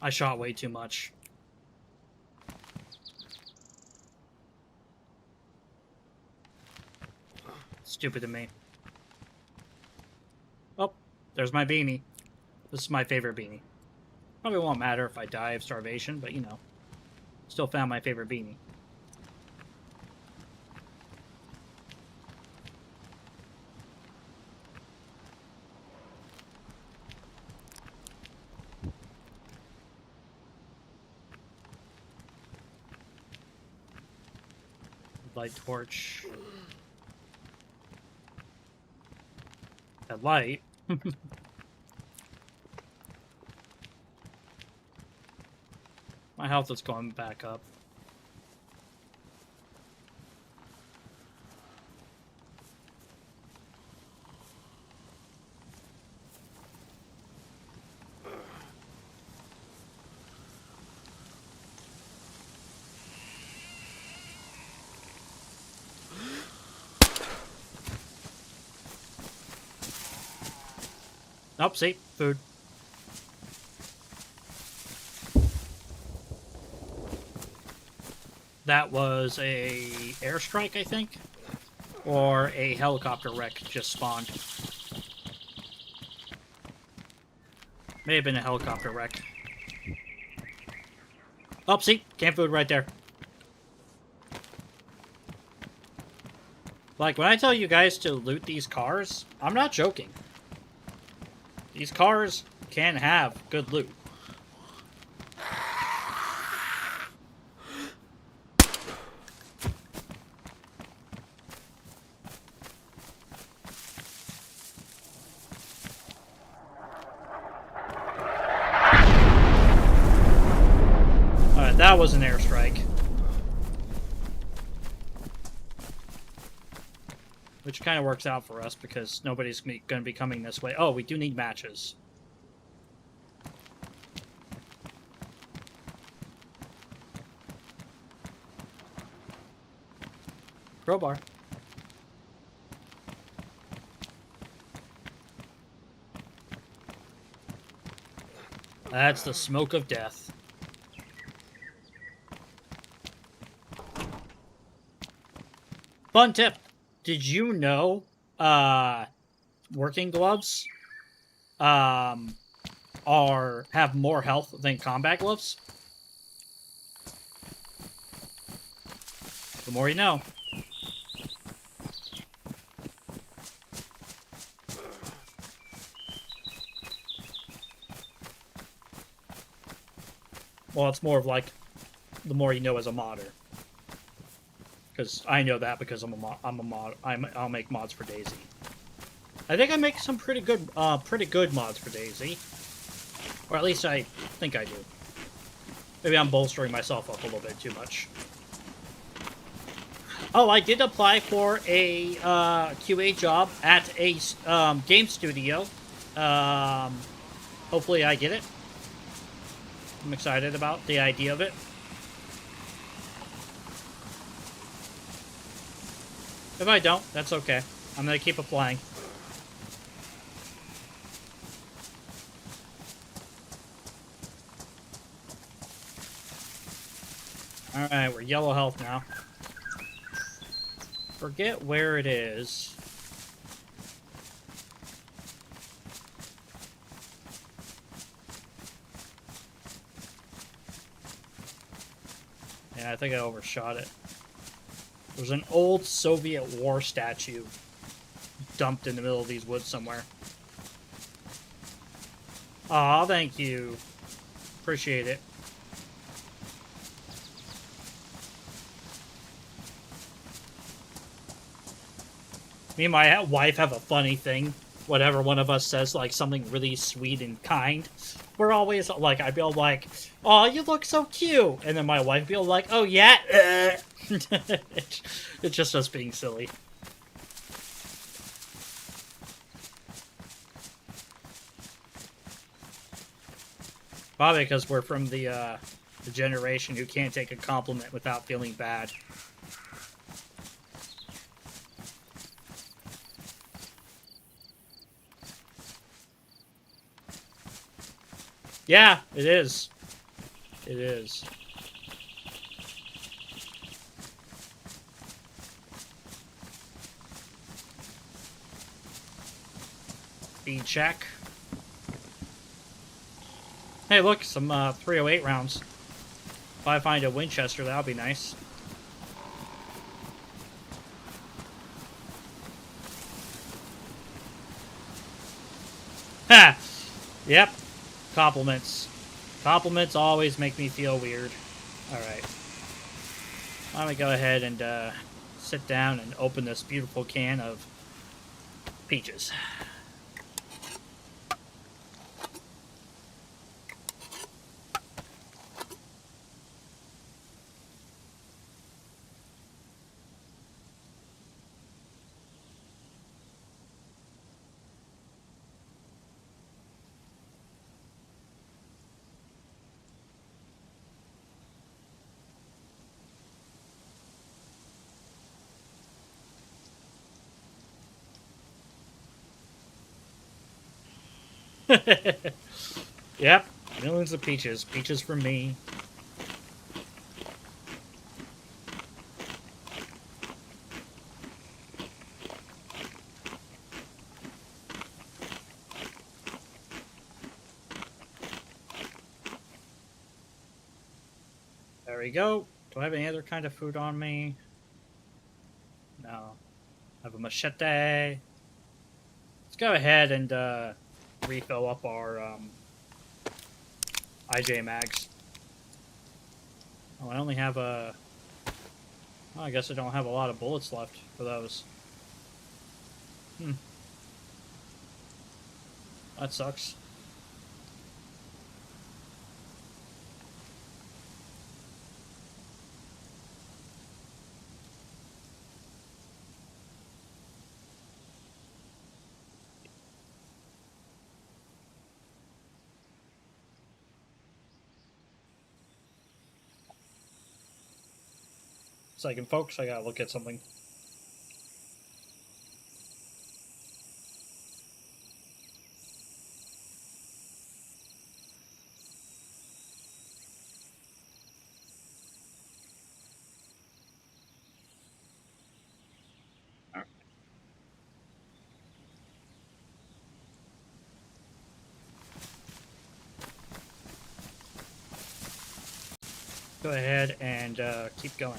I shot way too much. Stupid of me. Oh, there's my beanie. This is my favorite beanie. Probably won't matter if I die of starvation, but you know. Still found my favorite beanie. Light torch. That light. My health is going back up. Oh, see, food. That was a airstrike, I think, or a helicopter wreck just spawned. May have been a helicopter wreck. Oh, see, canned food right there. Like, when I tell you guys to loot these cars, I'm not joking. These cars can have good loot. Alright, that was an airstrike. which kind of works out for us because nobody's going to be coming this way. Oh, we do need matches. Crowbar. That's the smoke of death. Fun tip. Did you know working gloves have more health than combat gloves? The more you know. Well, it's more of like the more you know as a modder. Because I know that because I'm a mod. I'll make mods for DayZ. I think I make some pretty good mods for DayZ, or at least I think I do. Maybe I'm bolstering myself up a little bit too much. Oh, I did apply for a QA job at a game studio. Hopefully, I get it. I'm excited about the idea of it. If I don't, that's okay. I'm gonna keep applying. Alright, we're yellow health now. Forget where it is. Yeah, I think I overshot it. There's an old Soviet war statue dumped in the middle of these woods somewhere. Aw, thank you. Appreciate it. Me and my wife have a funny thing. Whenever one of us says, like, something really sweet and kind, we're always, like, I'd be all like, "Aw, you look so cute!" And then my wife would be all like, "Oh, yeah?" It's just us being silly. Probably because we're from the generation who can't take a compliment without feeling bad. Yeah, it is. It is. Speed check. Hey, look, some 308 rounds. If I find a Winchester, that'll be nice. Ha! Yep. Compliments. Compliments always make me feel weird. Alright. Why don't we go ahead and sit down and open this beautiful can of peaches. Yep, millions of peaches. Peaches for me. There we go. Do I have any other kind of food on me? No. I have a machete. Let's go ahead and refill up our IJ mags. Oh, I only have a... Oh, I guess I don't have a lot of bullets left for those. That sucks. Second, folks, I gotta look at something. Go ahead and keep going.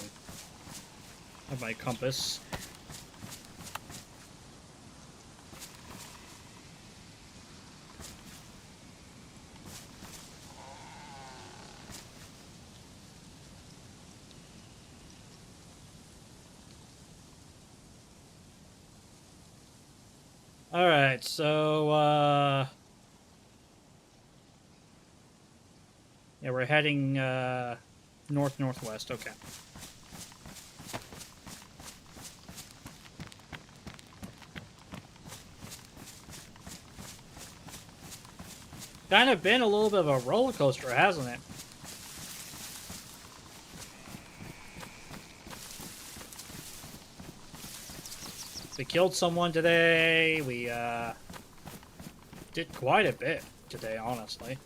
I have my compass. Alright, so, yeah, we're heading, north-northwest, okay. Kind of been a little bit of a roller coaster, hasn't it? We killed someone today. We did quite a bit today, honestly.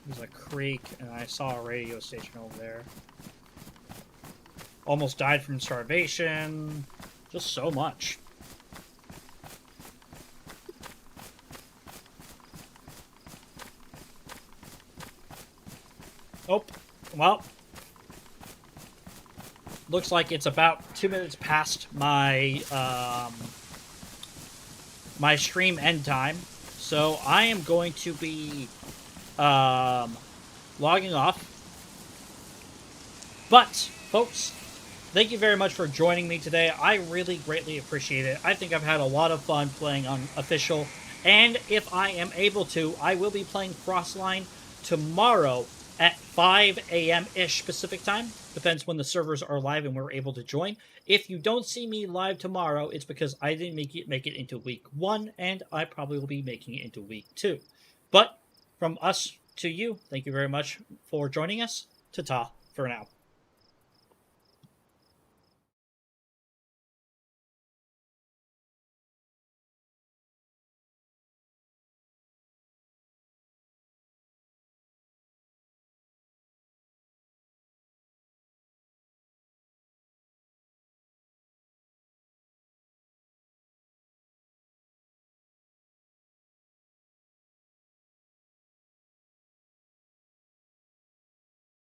There's a creek, and I saw a radio station over there. Almost died from starvation. Just so much. Oh, well. Looks like it's about 2 minutes past my my stream end time. So I am going to be logging off. But, folks, thank you very much for joining me today. I really greatly appreciate it. I think I've had a lot of fun playing on Official. And if I am able to, I will be playing Frostline tomorrow at 5 a.m.-ish Pacific time. Depends when the servers are live and we're able to join. If you don't see me live tomorrow, it's because I didn't make it into week 1, and I probably will be making it into week 2. But from us to you, thank you very much for joining us. Ta-ta for now.